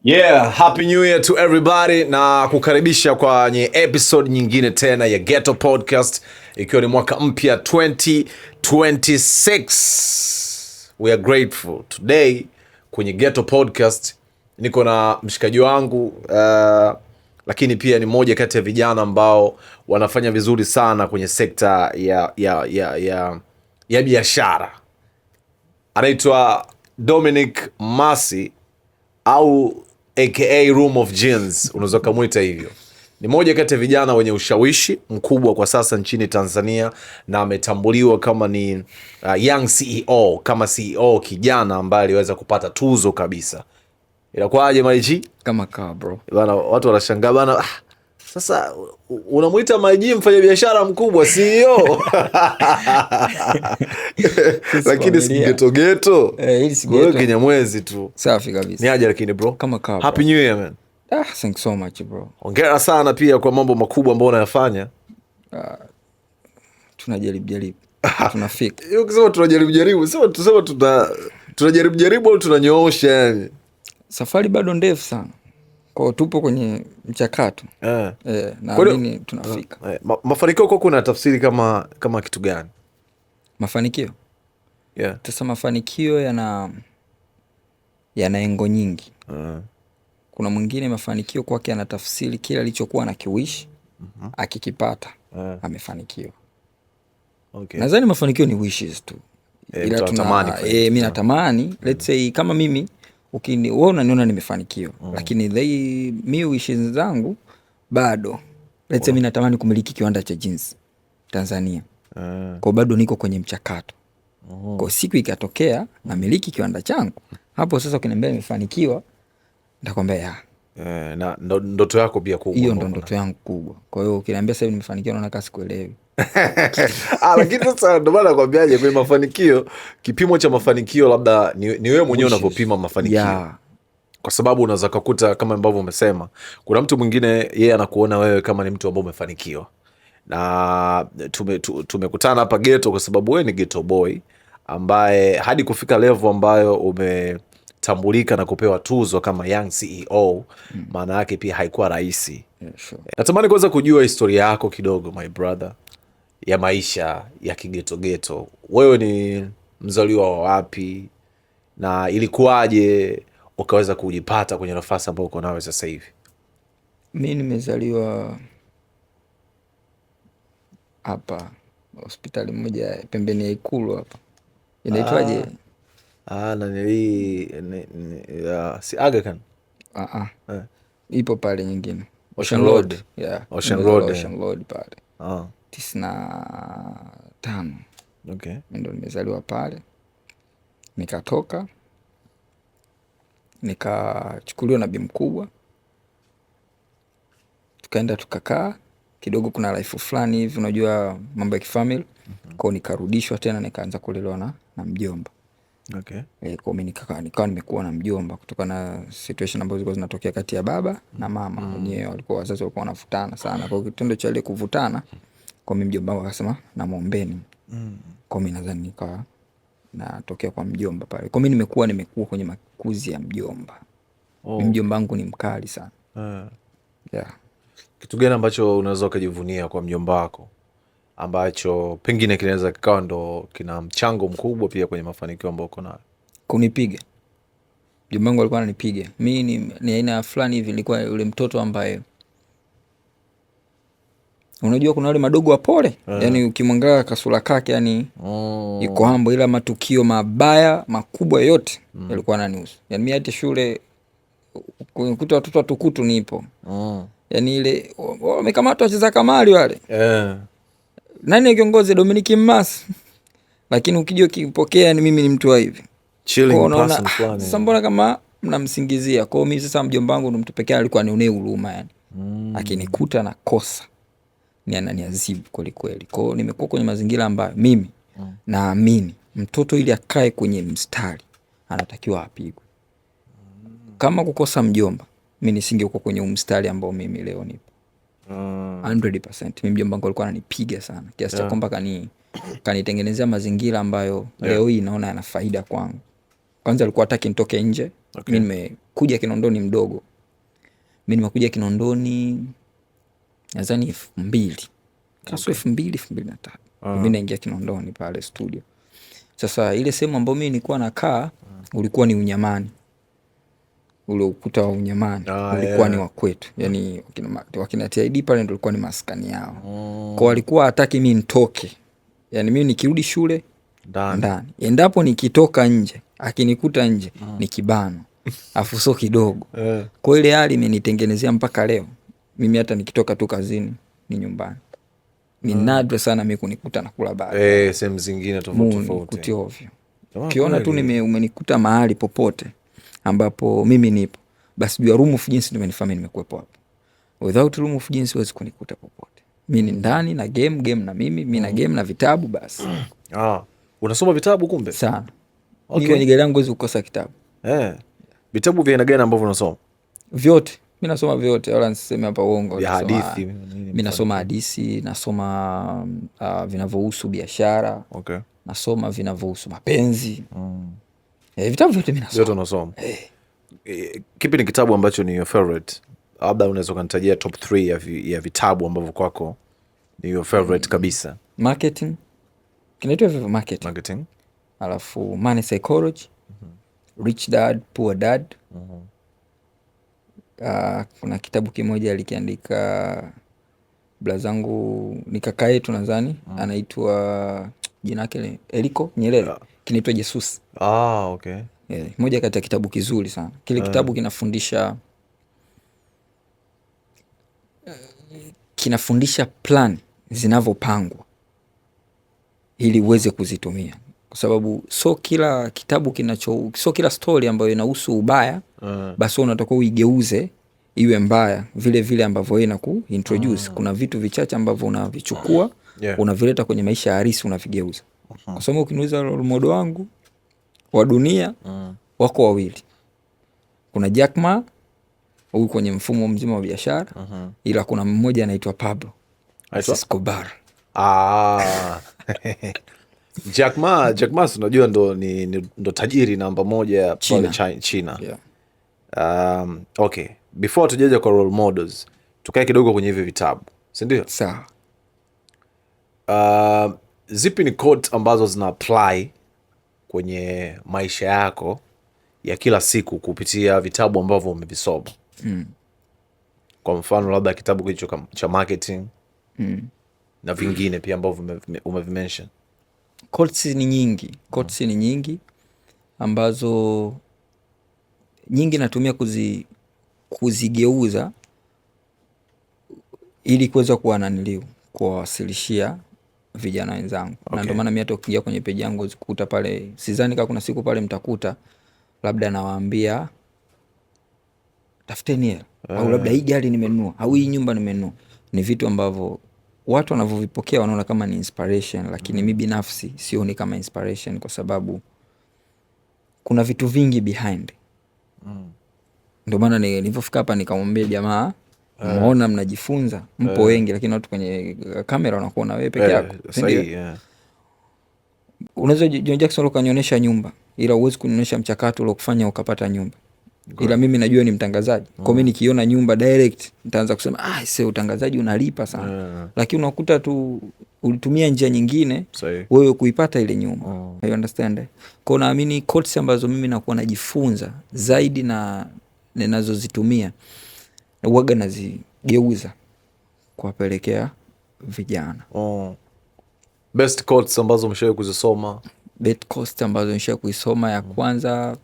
Yeah, happy new year to everybody na kukaribisha kwenye episode nyingine tena ya Ghetto Podcast, ikiwa ni mwaka mpya 2026. We are grateful. Today kwenye Ghetto Podcast niko na mshikaji wangu lakini pia ni mmoja kati ya vijana ambao wanafanya vizuri sana kwenye sekta ya biashara. Anaitwa Dominic Masi au aka Room of Jeans, unaweza kumuita hivyo. Ni moja kati ya vijana wenye ushawishi mkubwa kwa sasa nchini Tanzania na ametambuliwa kama ni young CEO, kama CEO kijana ambaye aliweza kupata tuzo kabisa. Inakuwaje Maiji? Kama kaa bro. Bana, watu wanashangaa bana, sasa unamuita Maiji mfanya biashara mkubwa CEO? Lakini si ghetto ghetto. Hili si ghetto. Wewe Kinyamwezi tu. Safi kabisa. Ni aje lakini bro? Kama kaa bro. Happy New Year man. Thank so much bro. Hongera sana pia kwa mambo makubwa ambayo unayafanya. Tunajaribu. Tunafika. Ukisema tunajaribu, tuseme tunajaribu au tunanyoosha yani. Safari bado ndefu sana. Kwa tupo kwenye mchakato. Naamini tunafika. Mafanikio kwako kuna tafsiri kama kitu gani? Mafanikio? Yeah. Sasa mafanikio yana engo nyingi. Kuna mwingine mafanikio kwake anatafsiri kile alichokuwa anakiwish, akikipata amefanikiwa. Okay. Nadhani mafanikio ni wishes tu. Ila mimi natamani, let's say kama mimi wewe unaniona nimefanikiwa, lakini mi wishes zangu bado. Let's say mimi natamani kumiliki kiwanda cha jeans Tanzania. Kwa bado niko kwenye mchakato. Kwa siku ikatokea na miliki kiwanda changu, hapo sasa ukiniambia nimefanikiwa, nitakwambia na ndoto yako pia kubwa. Hiyo ndo ndoto yangu kubwa. Kwa hiyo ukiniambia sasa nimefanikiwa, naona kasi kuelewi. Lakini sasa ndo maana nakwambiaje, kwa mafanikio, kipimo cha mafanikio labda ni wewe mwenyewe unavyopima mafanikio. Yeah. Kwa sababu unaweza kukuta kama ambavyo umesema, kuna mtu mwingine yeye anakuona wewe kama ni mtu ambaye umefanikiwa. Na tumekutana hapa ghetto kwa sababu wewe ni ghetto boy ambaye hadi kufika level ambayo umetambulika na kupewa tuzo kama young CEO, maana yake pia haikuwa rahisi. Yeah, sure. Natamani kwanza kujua historia yako kidogo my brother, ya maisha ya kigeto ghetto. Wewe ni mzaliwa wa wapi na ilikuwaje ukaweza kujipata kwenye nafasi ambayo uko nayo sasa hivi? Mimi nimezaliwa hapa hospitali moja pembeni ya Ikulu hapa. Inaitwaje? Si Aga Khan. Ipo pale nyingine. Ocean Road. Yeah. Ocean Road pale. 95. Okay. Ndio nimezaliwa pale. Nikatoka. Nikachukuliwa na bi mkubwa. Tukaenda tukakaa kidogo, kuna life fulani hivi unajua mambo ya kifamily. Kwa nikarudishwa tena nikaanza kulelewa na mjomba. Okay. Kwa mimi nikawa nimekuwa na mjomba kutokana na situation ambazo zilikuwa zinatokea kati ya baba na mama. Wenyewe walikuwa wazazi walikuwa wanavutana sana. Kwa kitendo cha ile kuvutana, kwa mimi mjomba wangu akasema namuombeni. Kwa mimi nadhani nikawa natokea kwa mjomba pale. Kwa mimi nimekuwa kwenye makuzi ya mjomba. Mjomba wangu ni mkali sana. Yeah. Kitu gani ambacho unaweza kujivunia kwa mjomba wako ambacho pengine kinaweza kikawa ndo kina mchango mkubwa pia kwenye mafanikio ambayo uko nayo? Kunipiga. Mjomba wangu alikuwa ananipiga. Mimi ni aina fulani hivi, nilikuwa yule mtoto ambaye unajua kuna wale madogo wapole. Yaani ukimwangalia kasura kake yani iko hambo, ila matukio mabaya makubwa yote yalikuwa yananihusu. Yaani mimi hata shule kukuta watoto watukutu nipo. Yaani ile wamekamata wacheza kamari wale. Nani kiongozi? Dominic Masi. Lakini ukija ukipokea ni mimi ni mtu wa hivi. Chilling person fulani. Sasa mbona kama mnamsingizia? Kwa mimi sasa mjomba wangu ndo mtu pekee alikuwa anionee huruma yani. Akinikuta na kosa ni ananiadhibu kweli kweli. Kwa hiyo nimekuwa kwenye mazingira ambayo mimi naamini mtoto ili akae kwenye mstari anatakiwa apigwe. Kama kukosa mjomba, mimi nisingekuwa kwenye mstari ambao mimi leo nipo. 100%. Mimi mjomba wangu alikuwa ananipiga sana. Kiasi cha kwamba kanitengenezea mazingira ambayo leo hii naona yana faida kwangu. Kwanza alikuwa hataki nitoke nje. Mimi nimekuja Kinondoni mdogo. Mimi nimekuja Kinondoni nadhani 2000. Kaso 2003. Mimi naingia Kinondoni pale studio. Sasa ile sehemu ambayo mimi nilikuwa nakaa ulikuwa ni Unyamani. Ule ukuta wa Unyamani ulikuwa ni wa kwetu. Yaani wakina TID pale ndio ulikuwa ni maskani yao. Kwa walikuwa hataki mimi nitoke. Yaani mimi nikirudi shule ndani. Endapo nikitoka nje, akinikuta nje ni kibano. Afu so kidogo. Kwa ile hali imenitengenezea mpaka leo. Mimi hata nikitoka tu kazini ni nyumbani. Ni nadra sana mimi kunikuta nakula bado. Sehemu zingine tofauti. Kuti ovyo. Ukiona tu umenikuta mahali popote ambapo mimi nipo, basi jua room of jeans ndio imenifanya nimekuepo hapo. Without room of jeans huwezi kunikuta popote. Mimi ni ndani na game na mimi na game na vitabu basi. Unasoma vitabu kumbe? Sana. Okay. Kwenye gari yangu huwezi kukosa kitabu. Vitabu vya aina gani ambavyo unasoma? Vyote. Mimi nasoma vyote, wala niseme hapa uongo. Ya hadithi. Mimi nasoma hadithi, nasoma vinavyohusu biashara. Okay. Nasoma vinavyohusu mapenzi. Vitabu vyote mimi nasoma. Vyote unasoma. Kipi ni kitabu ambacho ni your favorite? Labda unaweza kunitajia top 3 ya vitabu ambavyo kwako ni your favorite kabisa. Marketing. Kinaitwa hivyo marketing. Alafu Money Psychology. Rich Dad, Poor Dad. Kuna kitabu kimoja alikiandika blazangu ni kaka yetu nadhani, anaitwa jina lake Eliko Nyerere. Kinaitwa Jesus. Okay. Moja kati ya kitabu kizuri sana. Kile kitabu kinafundisha plan zinavyopangwa ili uweze kuzitumia. Kwa sababu so kila kitabu so kila story ambayo inahusu ubaya basi unatakiwa uigeuze iwe mbaya vile vile ambavyo wewe inakuintroduce. Kuna vitu vichache ambavyo unavichukua unavileta kwenye maisha halisi unavigeuza. Kwa sababu ukiniuliza role model wangu wa dunia wako wawili. Kuna Jack Ma huyu kwenye mfumo mzima wa biashara, ila kuna mmoja anaitwa Pablo Escobar. Jack Ma unajua ndo tajiri namba 1 pale China. Okay, before tujaja kwa role models, tukae kidogo kwenye hivi vitabu, si ndio? Sawa. Zipi ni quote ambazo zina apply kwenye maisha yako ya kila siku kupitia vitabu ambavyo umevisoma? Kwa mfano labda kitabu hicho cha marketing na vingine pia ambavyo umevimention. Quotes ni nyingi ambazo nyingi natumia kuzigeuza ili kuweza kuwawasilishia vijana wenzangu. Na ndio maana mimi hata ukiingia kwenye page yangu uzikuta pale, sidhani kama kuna siku pale mtakuta labda nawaambia tafuteni hela au labda hii gari nimenunua au hii nyumba nimenunua. Ni vitu ambavyo watu wanavyovipokea wanaona kama ni inspiration, lakini mimi binafsi sioni kama inspiration kwa sababu kuna vitu vingi behind. Ndio maana nilipofika hapa nikamwambia jamaa, muona mnajifunza, mpo wengi lakini watu kwenye kamera wanakuona wewe peke yako. Unaweza John Jackson ukanionyesha nyumba, ila huwezi kunionyesha mchakato ule kufanya ukapata nyumba. Ila mimi najua ni mtangazaji. Kwa mimi nikiona nyumba direct nitaanza kusema sasa utangazaji unalipa sana. Lakini unakuta tu ulitumia njia nyingine wewe kuipata ile nyumba. You understand? Kwa naamini quotes ambazo mimi nakuwa najifunza zaidi na ninazozitumia huaga nazigeuza kuwapelekea vijana. Best quotes ambazo umeshawahi kuzisoma? Best quotes ambazo nimeshawahi kuisoma, ya kwanza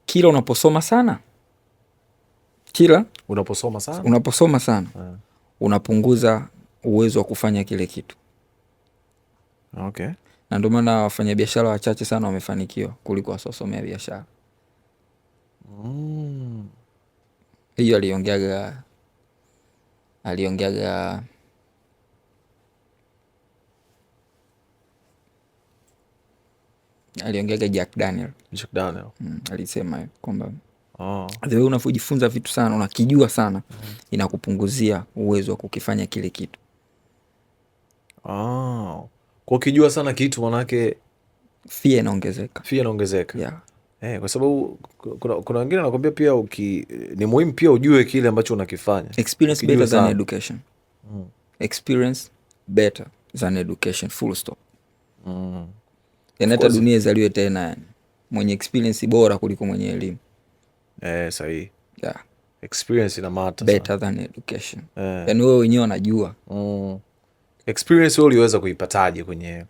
kila unaposoma sana unapunguza uwezo wa kufanya kile kitu. Okay. Na ndio maana wafanyabiashara wachache sana wamefanikiwa kuliko wasiosomea biashara. Hiyo aliongeaga Jack Daniel. Jack Daniel. Alisema kwamba The way unavyojifunza vitu sana, unakijua sana, inakupunguzia uwezo wa kukifanya kile kitu. Kwa ukijua sana kitu manake fear inaongezeka. Yeah. Kwa sababu kuna wengine wanakuambia pia ni muhimu pia ujue kile ambacho unakifanya. Experience better than education. Experience better than education, full stop. Hata dunia izaliwe tena, yani mwenye experience bora kuliko mwenye elimu. Sahihi. Yeah. Experience ina matter better than education. Yani wewe wenyewe unajua. Experience wewe uliweza kuipataje kwenye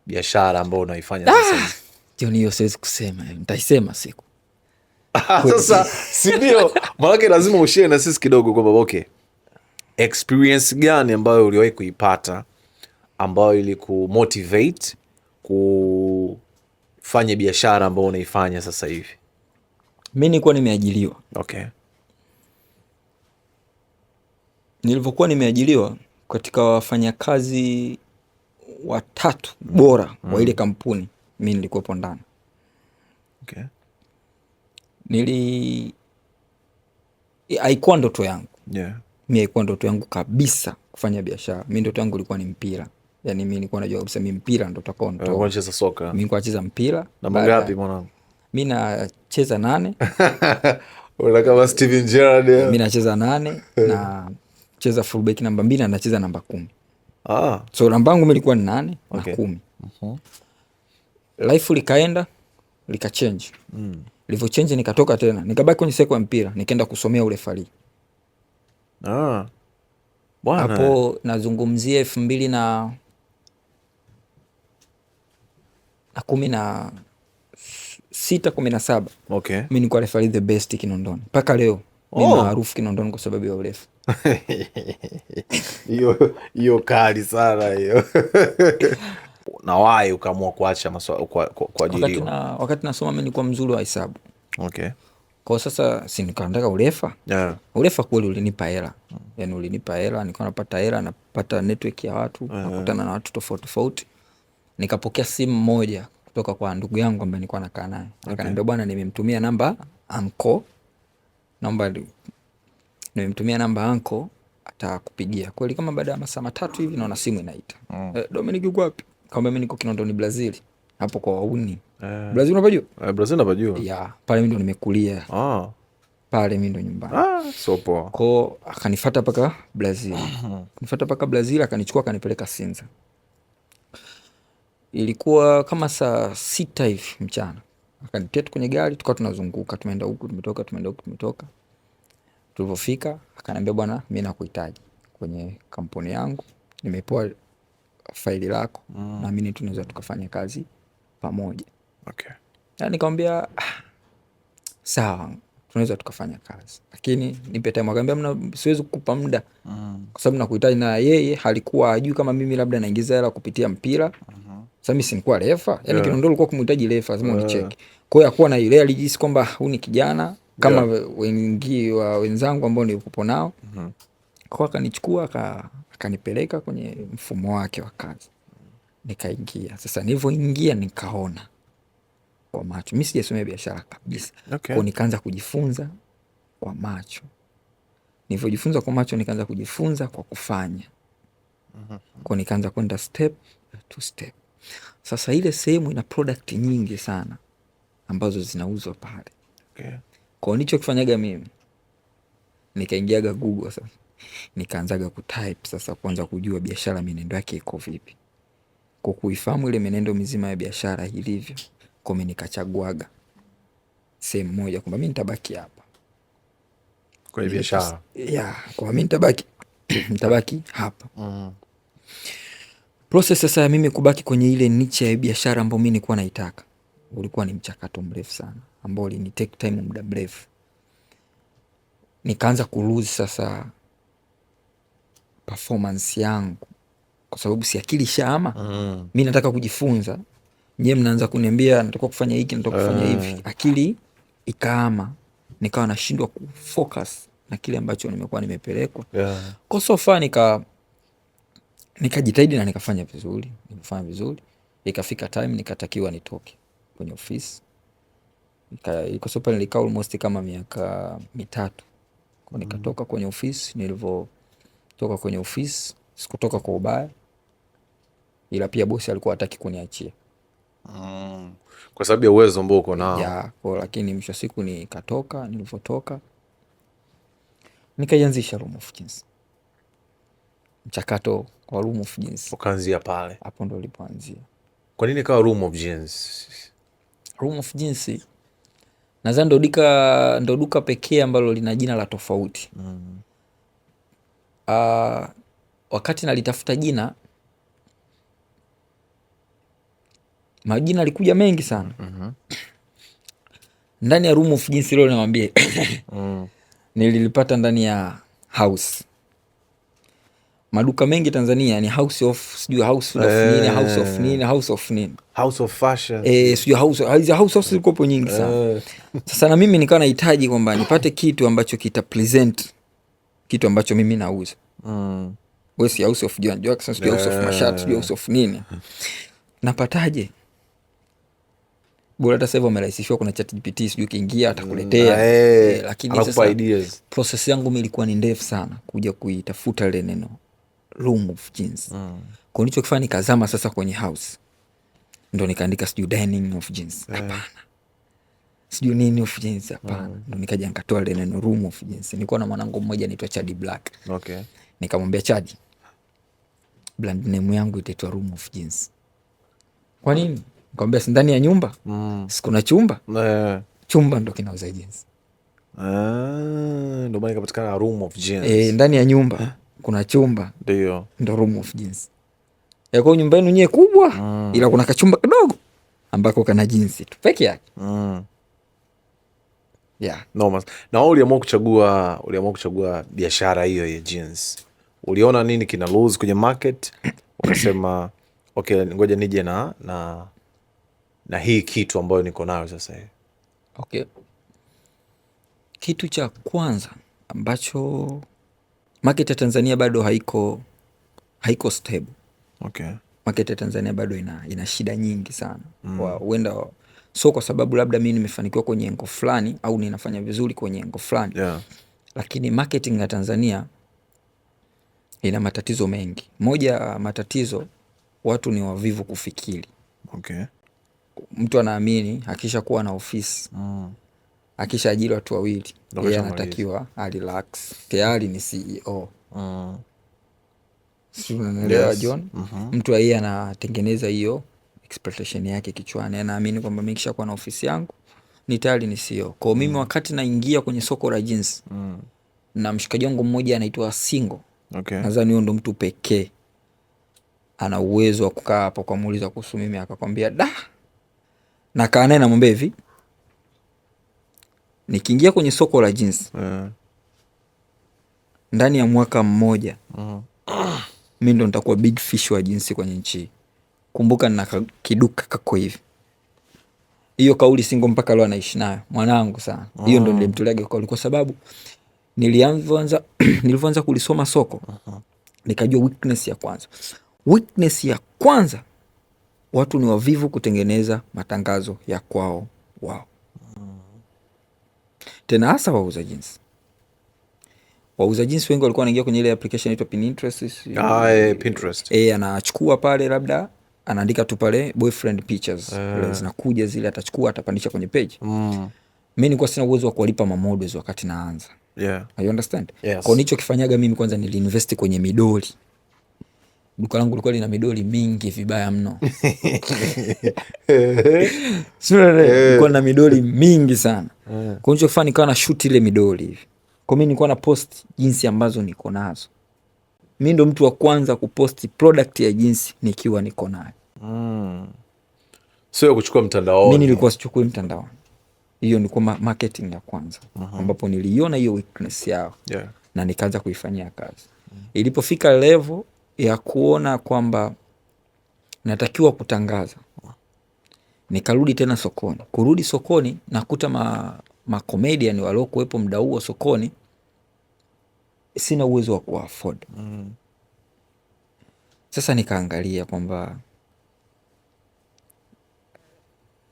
biashara ambayo unaifanya sasa hivi? Hiyo siwezi kusema, nitaisema siku. Sasa si ndio? Maana lazima ushare na sisi kidogo kwamba okay, experience gani ambayo uliwahi kuipata ambayo ili kumotivate kufanya biashara ambayo unaifanya sasa hivi? Mimi nilikuwa nimeajiriwa. Okay. Nilivyokuwa nimeajiriwa, katika wafanyakazi 3 bora wa ile kampuni, mimi nilikuwepo ndani. Okay. Haikuwa ndoto yangu. Yeah. Mimi haikuwa ndoto yangu kabisa kufanya biashara. Mimi ndoto yangu ilikuwa ni mpira. Yani mimi nilikuwa najua kabisa mimi mpira ndo utakao nitoa. Unacheza soka? Mimi nilikuwa nacheza mpira. Namba ngapi mwanangu? Mimi nacheza 8. Una kama Steven Gerrard. Mimi nacheza 8 na cheza fullback namba 2 na nacheza namba 10. So namba yangu ilikuwa ni 8 na 10. Life likaenda likachange. Livyo change nikatoka tena. Nikabaki kwenye seko ya mpira, nikaenda kusomea urefarii. Bwana. Hapo nazungumzia 2016 17. Okay. Mimi nilikuwa referee the best Kinondoni. Mpaka leo mimi maarufu Kinondoni kwa sababu ya urefu. Hiyo kali sana hiyo. Na wapi ukaamua kuacha kwa ajili wakati nasoma mimi nilikuwa mzuri wa hesabu. Okay. Kwa sasa si nikaandika urefa. Yeah. Urefa kweli ulinipa hela. Yani ulinipa hela, nilikuwa napata hela, napata network ya watu, nakutana na watu tofauti tofauti. Nikapokea simu moja kutoka kwa ndugu yangu ambaye nilikuwa nakaa naye. Akaniambia bwana, nimemtumia namba anko. Nimemtumia namba anko, atakupigia. Kweli kama baada ya masaa 3 hivi naona simu inaita. Dominic uko wapi? Kaambia mimi niko Kinondoni Brazil. Hapo kwa wauni. Brazil unapajua? Brazil napajua. Yeah, pale mimi ndo nimekulia. Pale mimi ndo nyumbani. So poa. Kwa akanifuata paka Brazil. Kunifuata paka Brazil, akanichukua akanipeleka Sinza. Ilikuwa kama saa 6 hivi mchana. Akanitia kwenye gari, tukawa tunazunguka, tumeenda huku, tumetoka, tumeenda huku, tumetoka. Tulipofika, akaniambia bwana, mimi nakuhitaji kwenye kampuni yangu. Nimepewa faili lako na mimi tunaweza tukafanya kazi pamoja. Okay. Na nikamwambia sawa, tunaweza tukafanya kazi. Lakini nipe time. Akaniambia siwezi kukupa muda. Kwa sababu nakuhitaji, na yeye halikuwa ajui kama mimi labda naingiza hela kupitia mpira. Sasa mimi si nilikuwa refa. Yaani Kinondoni ulikuwa kumhitaji refa, lazima unicheki. Kwa hiyo hakuwa na ile, alijisi kwamba huyu ni kijana kama wengi wa wenzangu ambao nilikuwa nao. Kwa akanichukua akanipeleka kwenye mfumo wake wa kazi. Nikaingia. Sasa nilivyoingia nikaona kwa macho. Mimi sijasomea biashara kabisa. Okay. Kwa nikaanza kujifunza kwa macho. Nilivyojifunza kwa macho nikaanza kujifunza kwa kufanya. Kwa nikaanza kwenda step to step. Sasa ile sehemu ina product nyingi sana ambazo zinauzwa pale. Okay. Kwa nilichokifanyaga mimi, nikaingiaga Google sasa. Nikaanzaga kutype sasa, kuanza kujua biashara mienendo yake iko vipi. Kwa kuifahamu ile mienendo mizima ya biashara ilivyo, kwa mimi nikachaguaga sehemu moja kwamba mimi nitabaki hapa kwa biashara. Kwa mimi nitabaki hapa. Process sasa ya mimi kubaki kwenye ile niche ya biashara ambayo mimi nilikuwa naitaka, ulikuwa ni mchakato mrefu sana ambao ni take time, muda mrefu. Nikaanza kulose sasa performance yangu kwa sababu si akili shama. Mimi nataka kujifunza, nyewe mnaanza kuniambia nataka kufanya hiki, nataka kufanya hivi. Akili ikaama, nikawa nashindwa kufocus na kile ambacho nimekuwa nimepelekwa. Kwa sofa nikajitahidi na nikafanya vizuri, Ikafika time nikatakiwa nitoke kwenye ofisi. Kwa sababu nilikaa almost kama miaka 3. Kwa nikatoka kwenye ofisi, nilivyotoka kwenye ofisi sikutoka kwa ubaya, ila pia bosi alikuwa hataki kuniachia. Kwa sababu ya uwezo ambao uko nao. Ya, lakini mwisho siku nikatoka, nilivyotoka nikaianzisha Room of Jeans. Mchakato wa Room of Jeans ukaanzia pale. Hapo ndo ulipoanzia. Kwa nini kawa Room of Jeans? Room of Jeans nadhani ndo duka pekee ambalo lina jina la tofauti. Wakati nalitafuta jina, majina alikuja mengi sana. Ndani ya Room of Jeans leo niwaambie nililipata ndani ya House. Maduka mengi Tanzania ni House of sijui House of nini, House of nini, House of nini, House of Fashion, sijui House zilikopo nyingi sana. Sasa na mimi nikawa nahitaji kwamba nipate kitu ambacho kita present kitu ambacho mimi nauza. Wewe si House of Jackson, sijui House of Mashati, sijui House of nini. Napataje? Bora hata sasa hivi wamerahisishwa, kuna ChatGPT sijui kiingia atakuletea. Lakini sasa process yangu mimi ilikuwa ni ndefu sana kuja kuitafuta ile neno Room of Jeans. Kwa nilichokifanya nikazama sasa kwenye House. Ndo nikaandika sijui Dining of Jeans. Hapana. Sijui nini of Jeans, hapana. Ndo nikaja nikatoa ile neno Room of Jeans. Nilikuwa na mwanangu mmoja anaitwa Chadi Black. Okay. Nikamwambia Chadi, brand name yangu itaitwa Room of Jeans. Kwa nini? Nikamwambia si ndani ya nyumba? Sikuna chumba? Chumba ndo kinauza jeans. Ndo maana ikapatikana Room of Jeans. Ndani ya nyumba kuna chumba, ndio ndo Room of Jeans. Kwa nyumba yenu nyewe kubwa, ila kuna kachumba kidogo ambako kana jeans tu peke yake. No, na wewe uliamua kuchagua biashara hiyo ya jeans. Uliona nini kina lose kwenye market? Ukasema okay, ngoja nije na hii kitu ambayo niko nayo sasa hivi. Okay. Kitu cha kwanza ambacho market ya Tanzania bado haiko stable. Okay. Market ya Tanzania bado ina shida nyingi sana. Huenda so kwa sababu labda mimi nimefanikiwa kwenye engo fulani au ninafanya vizuri kwenye engo fulani. Lakini marketing ya Tanzania ina matatizo mengi. Moja matatizo, watu ni wavivu kufikiri. Okay. Mtu anaamini akisha kuwa na ofisi, akisha ajiri watu wawili, yeye anatakiwa relax, tayari ni CEO. Si unaelewa John? Mtu yeye anatengeneza hiyo expectation yake kichwani, anaamini kwamba mimi kisha kuwa na ofisi yangu ni tayari ni CEO. Kwa mimi wakati naingia kwenye soko la jeans, na mshikaji wangu mmoja anaitwa Singo. Okay. Nadhani huyo ndo mtu pekee ana uwezo wa kukaa hapo kwa muuliza kuhusu mimi akakwambia na kaa naye namwambia hivi, nikiingia kwenye soko la jeans ndani ya mwaka mmoja mimi ndo nitakuwa big fish wa jeans kwenye nchi. Kumbuka nina kiduka kako hivi. Hiyo kauli Singo mpaka leo anaishi nayo, mwanangu sana. Hiyo ndo nilimtoleaga kauli kwa sababu nilivyoanza kulisoma soko nikajua weakness ya kwanza. Weakness ya kwanza, watu ni wavivu kutengeneza matangazo ya kwao wao. Tena hasa wauza jeans. Wauza jeans wengi walikuwa wanaingia kwenye ile application inaitwa Pinterest. Anachukua pale, labda anaandika tu pale boyfriend pictures. Zinakuja zile, atachukua atapandisha kwenye page. Mimi nilikuwa sina uwezo wa kuwalipa models wakati naanza. You understand? Yes. Kwa nicho kifanyaga mimi kwanza niliinvest kwenye midoli. Duka langu lilikuwa lina midoli mingi vibaya mno. Nilikuwa na midoli mingi sana. Kwa nicho kifanya nikawa na shoot ile midoli hivi. Kwa mimi nilikuwa na post jinsi ambazo niko nazo. Mimi ndo mtu wa kwanza kupost product ya jinsi nikiwa niko nayo. Sio kuchukua mtandaoni. Mimi nilikuwa sichukui mtandaoni. Hiyo ni kwa marketing ya kwanza. Ambapo niliona hiyo weakness yao. Na nikaanza kuifanyia kazi. Ilipofika level ya kuona kwamba natakiwa kutangaza, nikarudi tena sokoni. Kurudi sokoni nakuta ma comedian waliokuwepo muda huo sokoni sina uwezo wa kuafford. Sasa nikaangalia kwamba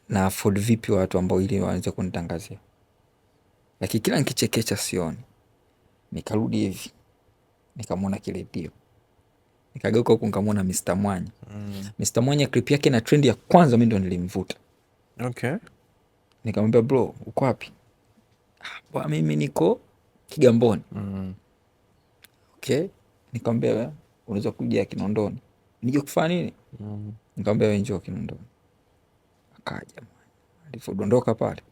na afford vipi watu ambao ili waanze kunitangazia. Lakini kila nikichekecha sioni. Nikarudi hivi, nikamwona Kiredio, nikageuka huku nikamwona Mr. Mwanya. Mr. Mwanya clip yake na trend ya kwanza mimi ndo nilimvuta. Okay. Nikamwambia bro, uko wapi? Bwana mimi niko Kigamboni. Okay. Nikamwambia unaweza kuja Kinondoni. Nije kufanya nini? Nikamwambia wewe njoo Kinondoni. Akaja. Alipodondoka pale.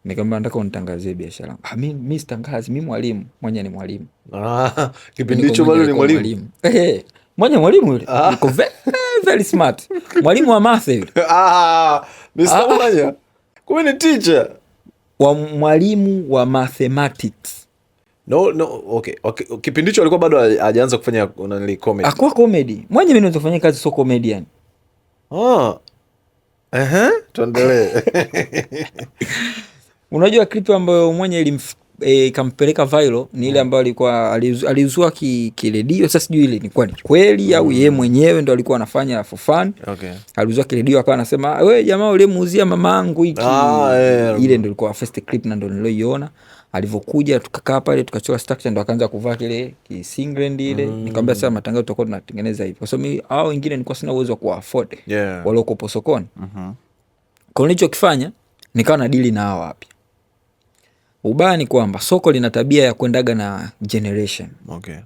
Nikamwambia nataka unitangazie biashara. Mimi sitangazi, mimi mwalimu. Mwanya ni mwalimu. Kipindi hicho bado ni mwalimu. Mwanya mwalimu yule. Niko very smart. Mwalimu wa math yule. Mr. Mwanya. Kwa ni teacher. Mwalimu wa mathematics. No, okay. Kipindi hicho alikuwa bado hajaanza kufanya comedy. Akwa comedy. Mwanya mimi naweza kufanya kazi, so comedian. Tuendelee. Unajua clip ambayo Mwanya kampeleka viral ni ile ambayo alikuwa alizua Kiredio. Sasa sijui ile ilikuwa ni kweli au yeye mwenyewe ndo alikuwa anafanya for fun. Okay. Alizua Kiredio akawa anasema wewe jamaa ule muuzia mamangu hiki. Ile ndo ilikuwa first clip na ndo niliyoiona. Alivyokuja tukakaa pale tukachora structure ndo akaanza kuvaa kile kisinglet ile. Nikamwambia sasa matangazo tutakuwa tunatengeneza hivi. Kwa sababu mimi hao wengine nilikuwa sina uwezo wa kuafford. Wale uko sokoni. Kwa nilichokifanya nikawa na deal na hao wapi. Ubaya ni kwamba soko lina tabia ya kuendaga na generation. Okay.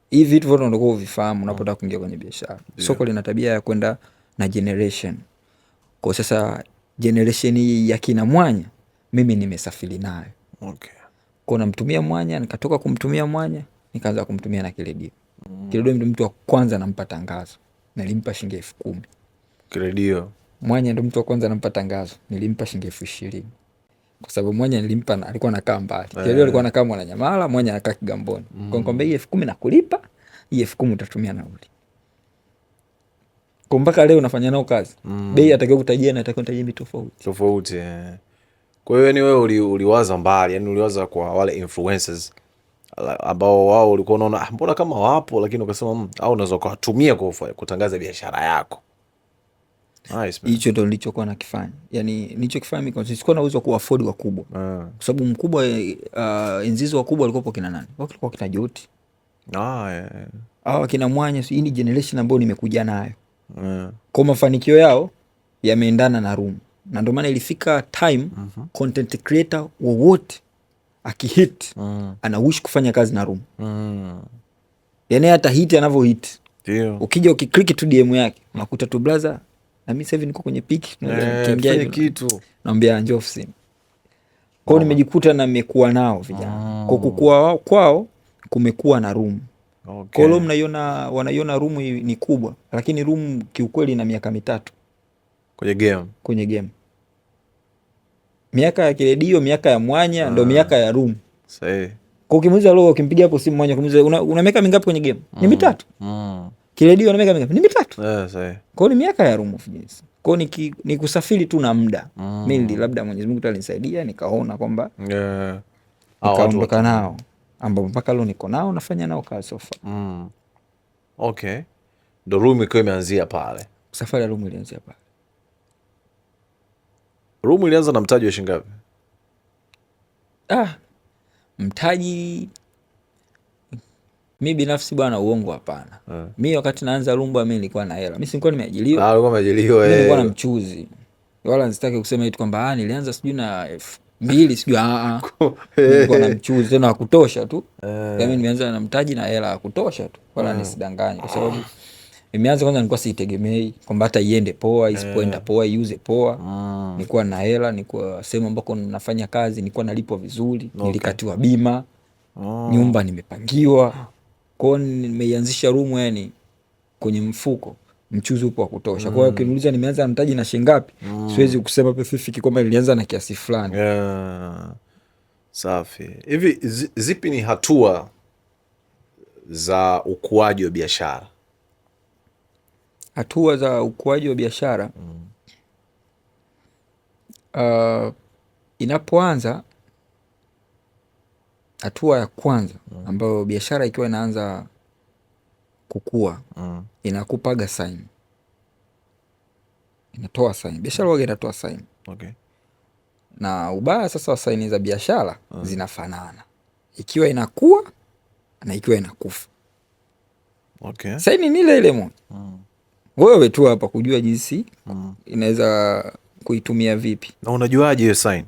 Hivi vitu vyote unataka uvifahamu unapotaka kuingia kwenye biashara. Soko lina tabia ya kwenda na generation. Kwa sasa generation hii ya kina Mwanya mimi nimesafiri nayo. Okay. Kwa namtumia Mwanya, nikatoka kumtumia Mwanya, nikaanza kumtumia na Kiredio. Kiredio ndio mtu wa kwanza nampa tangazo. Nilimpa shilingi 10,000. Kiredio. Mwanya ndio mtu wa kwanza nampa tangazo. Nilimpa shilingi 20,000. Kwa sababu Mwanya nilimpa alikuwa anakaa mbali. Kiredio alikuwa anakaa Mwananyamala, Mwanya anakaa Kigamboni. Kwa nikamwambia hii 10,000 nakulipa, hii 10,000 utatumia nauli. Kwa mpaka leo nafanya nao kazi. Bei atakao kutajia na atakao kutajia tofauti. Tofauti. Kwa hiyo yani wewe uliwaza mbali, yani uliwaza kwa wale influencers ambao wao ulikuwa unaona mbona kama wapo, lakini ukasema au unaweza kuwatumia kutangaza biashara yako. Nice man. Hicho ndo nilichokuwa nakifanya. Yani nilichokifanya mimi kwa sikuwa na uwezo wa kuafford wakubwa. Kwa sababu mkubwa enzizo wakubwa walikuwa kina nani? Walikuwa kina Joti. Kina Mwanya, hii ni generation ambayo nimekuja nayo. Kwa mafanikio yao yameendana na Room. Na ndio maana ilifika time content creator wowote akihit ana wish kufanya kazi na Room. Yani hata hit anavyo hit. Ukija ukiklik tu DM yake unakuta tu brother na mimi sasa hivi niko kwenye peak tunaingia kitu. Naambia njoo ofisini. Kwa hiyo nimejikuta na nimekuwa nao vijana. Kwa kukua kwao kumekuwa na Room. Kwa hiyo wanaiona Room ni kubwa, lakini Room kiukweli ina miaka 3 kwenye game. Miaka ya Kiredio, miaka ya Mwanya ndo miaka ya Room. Sahihi. Kwa ukimuuliza leo ukimpigia hapo simu Mwanya kumuuliza una miaka mingapi kwenye game? Ni 3. Kiredio una miaka mingapi? Ni 3. Sahihi. Kwa hiyo ni miaka ya Room of Genius. Kwa hiyo ni kusafiri tu na muda. Mimi labda Mwenyezi Mungu alinisaidia nikaona kwamba nikaondoka nao ambao mpaka leo niko nao nafanya nao kazi so far. Okay. Ndo Room iko imeanzia pale. Safari ya Room ilianzia pale. Room ilianza na mtaji wa shilingi ngapi? Mtaji mimi binafsi bwana, uongo hapana. Mimi wakati naanza Room mimi nilikuwa na hela. Mimi sikuwa nimeajiriwa. Ulikuwa umeajiriwa Mimi nilikuwa na mchuzi. Wala nisitaki kusema eti kwamba nilianza sijui na 2,000 sijui nilikuwa na mchuzi tena wa kutosha tu. Mimi nimeanza na mtaji na hela ya kutosha tu. Wala nisidanganye kwa sababu nimeanza kwanza nilikuwa sitegemei kwamba hata iende poa, isipoenda poa, iuze poa. Nilikuwa na hela, nilikuwa sehemu ambako nafanya kazi, nilikuwa nalipwa vizuri, nilikatiwa bima. Nyumba nimepangiwa. Kwa hiyo nimeianzisha Room yani kwenye mfuko, mchuzi upo wa kutosha. Kwa hiyo ukiniuliza nimeanza na mtaji na shilingi ngapi, siwezi kusema specific kwamba nilianza na kiasi fulani. Safi. Hivi zipi ni hatua za ukuaji wa biashara? Hatua za ukuaji wa biashara inapoanza, hatua ya kwanza ambayo biashara ikiwa inaanza kukua inakupaga sign. inatoa saini. Biashara huwa inatoa saini. Okay. Na ubaya sasa wa saini za biashara zinafanana, ikiwa inakuwa na ikiwa inakufa. Okay. Saini ni ile ile moja. Wewe tu hapa kujua jinsi inaweza kuitumia vipi. Na unajuaje hiyo saini?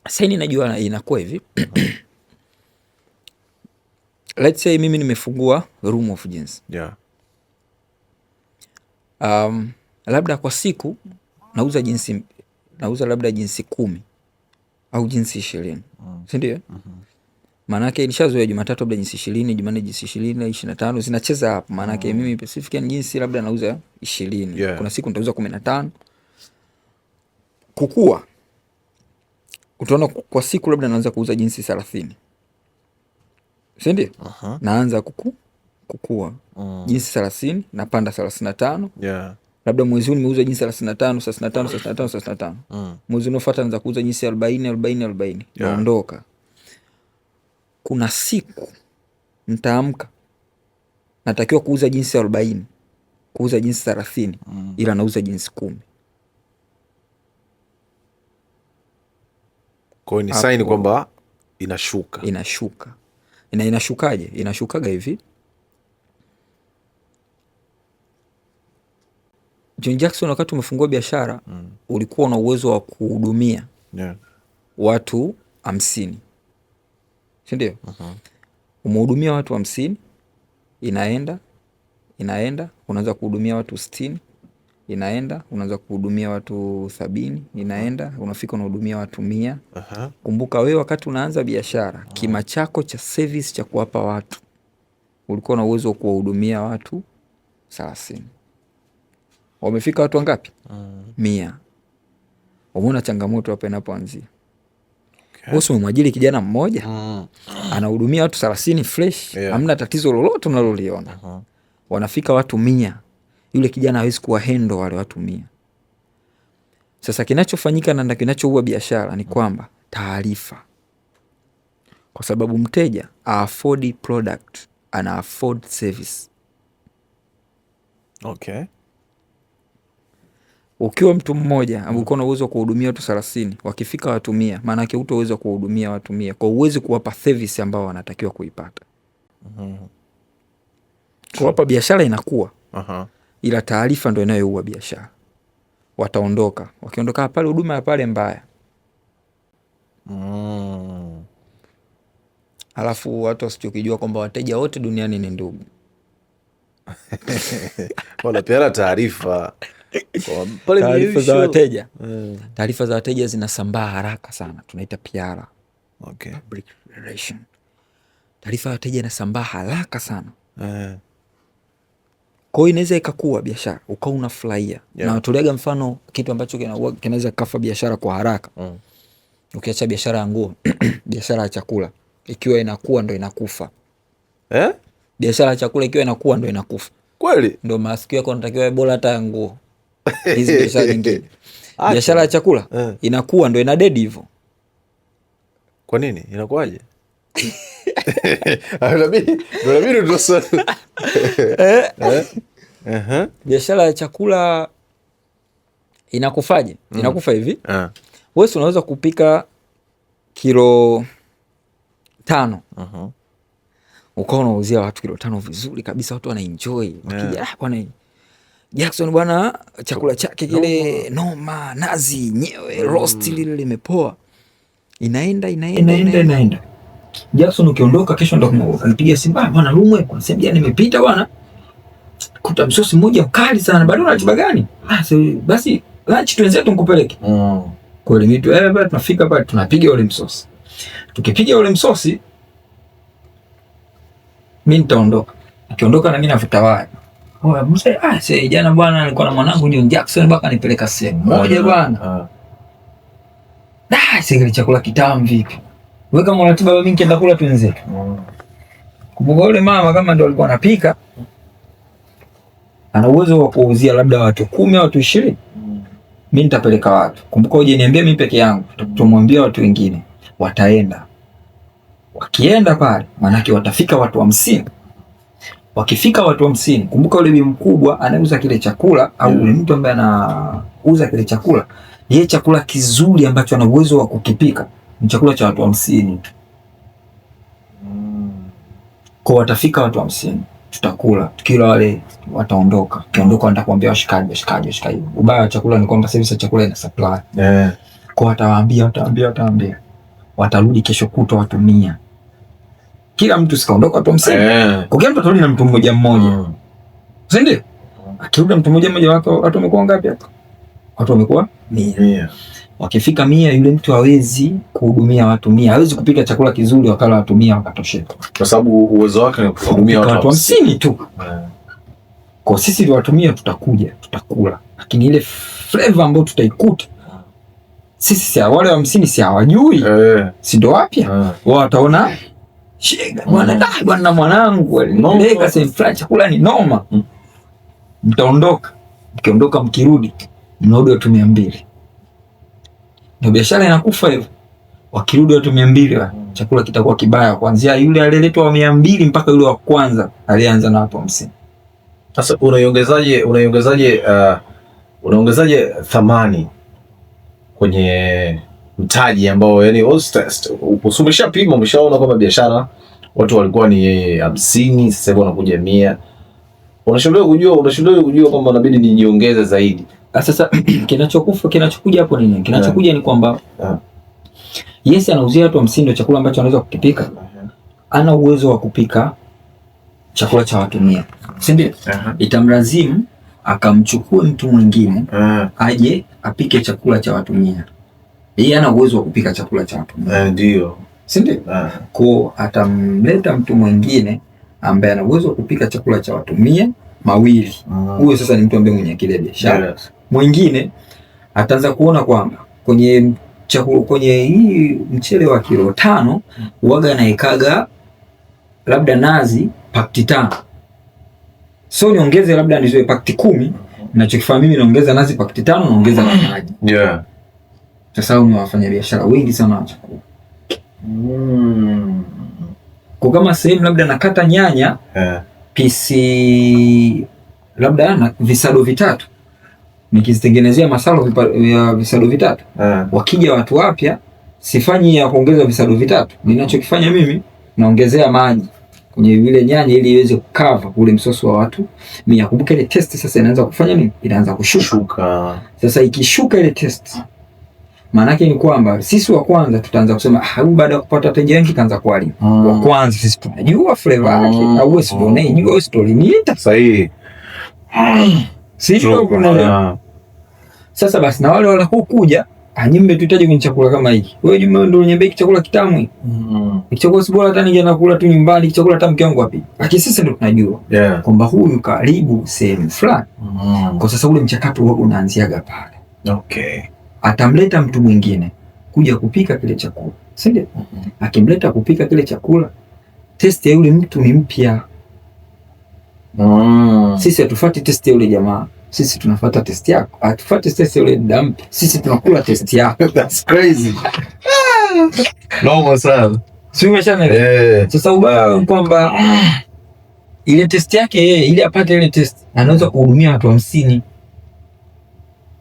Saini najua inakuwa hivi. Let's say mimi nimefungua Room of Jeans. Yeah. Labda kwa siku nauza labda jinsi 10 au jinsi 20. Si ndio? Maanake nishazoea Jumatatu labda jinsi 20, Jumanne jinsi 20, 25 zinacheza hapo. Maanake mimi specific ni jinsi labda nauza 20. Yeah. Kuna siku nitauza 15. Kukua, utaona kwa siku labda naanza kuuza jinsi 30. Si ndio? Naanza kukua. Jinsi 30, napanda 35. Yeah. Labda mwezi huu nimeuza jinsi 35. Mwezi unaofuata naanza kuuza jinsi 40. Naondoka. Kuna siku nitaamka natakiwa kuuza jinsi 40, kuuza jinsi 30, ila nauza jinsi 10. Kwa hiyo ni saini kwamba inashuka. Inashukaje? Inashukaga hivi. John Jackson, wakati umefungua biashara ulikuwa na uwezo wa kuhudumia watu 50. Si ndio? Umehudumia watu 50, inaenda unaanza kuhudumia watu 60, inaenda unaanza kuhudumia watu 70, inaenda unafika unahudumia watu 100. Kumbuka wewe wakati unaanza biashara, kima chako cha service cha kuwapa watu ulikuwa na uwezo wa kuwahudumia watu 30. Wamefika watu wangapi? 100. Umeona changamoto hapa inapoanzia. Wewe umemwajiri kijana mmoja, anahudumia watu 30 fresh, hamna tatizo lolote unaloliona. Wanafika watu 100. Yule kijana hawezi kuwa handle wale watu 100. Sasa kinachofanyika na kinachoua biashara ni kwamba taarifa. Kwa sababu mteja afford product, ana afford service. Okay. Ukiwa mtu mmoja ambao una uwezo wa kuhudumia watu 30, wakifika watu 100, maana yake hutaweza kuhudumia watu 100 kwa uwezo kuwapa service ambao wanatakiwa kuipata. Kwa hapa biashara inakuwa. Ila taarifa ndio inayoua biashara. Wataondoka. Wakiondoka pale huduma ya pale mbaya. Alafu watu wasichokijua kwamba wateja wote duniani ni ndugu. Wanapeana taarifa. Taarifa za wateja. Taarifa za wateja zinasambaa haraka sana. Tunaita PR. Okay. Public relation. Taarifa ya wateja inasambaa haraka sana. Kwa hiyo inaweza ikakua biashara, ukawa unafurahia. Na watuliaga mfano kitu ambacho kinaweza kafa biashara kwa haraka. Ukiacha biashara ya nguo, biashara ya chakula ikiwa inakuwa ndo inakufa. Biashara ya chakula ikiwa inakuwa ndo inakufa. Kweli? Ndo masikio yako yanatakiwa bora hata ya nguo. Hizi biashara nyingine. Biashara ya chakula inakuwa ndo ina dead hivyo. Kwa nini? Inakuwaje? Biashara ya chakula inakufaje? Inakufa hivi. Wewe unaweza kupika kilo 5. Ukawa unauzia watu kilo 5 vizuri kabisa, watu wanaenjoy. Wakija bwana Jackson bwana chakula chake kile noma, nazi nyewe, roast lile limepoa. Inaenda. Jackson ukiondoka kesho ndo kunipigia simu, bwana Rumwe kwa sababu jana nimepita bwana. Kuta msosi mmoja mkali sana, bado unatiba gani? Basi lunch tuenzetu nikupeleke. Kwa ile mitu bado tunafika pale tunapiga ule msosi. Tukipiga ule msosi mimi nitaondoka. Nikiondoka na mimi nafuta waya. Mzee, jana bwana nilikuwa na mwanangu John Jackson baka nipeleka sehemu moja bwana. Sasa chakula kitamu vipi? Wewe kama unatiba mimi nikienda kula tuenzetu. Kumbuka yule mama kama ndio alikuwa anapika, ana uwezo wa kuuzia labda watu 10 au watu 20. Mimi nitapeleka watu. Kumbuka uje niambie mimi peke yangu, tutamwambia watu wengine. Wataenda. Wakienda pale, manake watafika watu 50. Wakifika watu 50, kumbuka yule bi mkubwa anauza kile chakula au yule mtu ambaye uza kile chakula, yeye chakula kizuri ambacho ana uwezo wa kukipika ni chakula cha watu 50 tu. Kwa watafika watu 50, tutakula, tukila wale wataondoka. Kiondoka watakwambia washikaji. Ubaya wa chakula ni kwamba service ya chakula ina supply. Kwa watawaambia. Watarudi kesho kutwa watu 100. Kila mtu sikaondoka watu 50. Kwa kila mtu atarudi na mtu mmoja. Si ndio? Akirudi mtu mmoja watu wamekuwa ngapi hapa? Watu wamekuwa 100. Wakifika 100, yule mtu hawezi kuhudumia watu 100. Hawezi kupika chakula kizuri wakala watu 100 wakatosheka. Kwa sababu uwezo wake ni kuhudumia watu 50 tu. Kwa sisi ndio watu 100 tutakuja, tutakula. Lakini ile flavor ambayo tutaikuta sisi si wale wa 50 si hawajui. Si ndo wapya. Wao wataona shega bwana mwanangu alipeleka sehemu fulani chakula ni noma. Mtaondoka. Mkiondoka mkirudi mnarudi watu 200. Ndio biashara inakufa hivyo. Wakirudi watu 200 chakula kitakuwa kibaya kuanzia yule aliyeletwa wa 200 mpaka yule wa kwanza alianza na watu 50. Sasa unaongezaje thamani kwenye mtaji ambao yani umeshapima, umeshaona kwamba biashara watu walikuwa ni 50, sasa hivi wanakuja 100. Unashindwa kujua kwamba inabidi nijiongeze zaidi. Sasa kinachokuja hapo nini? Kinachokuja ni kwamba yes, anauzia watu 50 ndio chakula ambacho anaweza kukipika. Ana uwezo wa kupika chakula cha watu 100. Si ndio? Itamlazimu akamchukue mtu mwingine aje apike chakula cha watu 100. Yeye ana uwezo wa kupika chakula cha watu 100. Ndio. Si ndio? Kwa atamleta mtu mwingine ambaye ana uwezo wa kupika chakula cha watu 100 mawili. Huyo sasa ni mtu ambaye mwenye kile biashara. Mwingine ataanza kuona kwamba kwenye hii mchele wa kilo 5 uwaga naikaga labda nazi pakti 5. So niongeze labda nizoe pakti 10, ninachokifanya mimi naongeza nazi pakti 5 naongeza na maji. Sasa ni wafanya biashara wengi sana wa chakula. Kwa kama sehemu labda nakata nyanya pisi labda na visado 3, nikizitengenezea masalo ya visado 3, wakija watu wapya sifanyi ya kuongeza visado 3. Ninachokifanya mimi naongezea maji kwenye vile nyanya ili iweze kukava ule msoso wa watu 100. Kumbuka ile test sasa inaanza kufanya nini? Inaanza kushuka. Sasa ikishuka ile test, maana yake ni kwamba sisi wa kwanza tutaanza kusema baada ya kupata wateja wengi kaanza kuali. Wa kwanza sisi tunajua flavor yake au wewe sio unajua story ni sahihi. Sio kuna. Sasa basi na wale wanapokuja anyimbe tuhitaji kwenye chakula kama hiki. Wewe Juma ndio uniambia chakula kitamu hiki. Chakula si bora hata ninge nakula tu nyumbani, chakula hata mke wangu wapi. Lakini sisi ndio tunajua kwamba huyu karibu sehemu fulani. Kwa sasa ule mchakato wao unaanziaga pale. Atamleta mtu mwingine kuja kupika kile chakula. Si ndio? Akimleta kupika kile chakula, test ya yule mtu ni mpya. Sisi hatufuati test ya yule jamaa. Sisi tunafuata test yako. Hatufuati test ya yule damu. Sisi tunakula test yako. That's crazy. Noma sana. Sio umeshaelewa? Sasa ubaya ni kwamba ile test yake yeye ili apate ile test anaweza kuhudumia watu 50.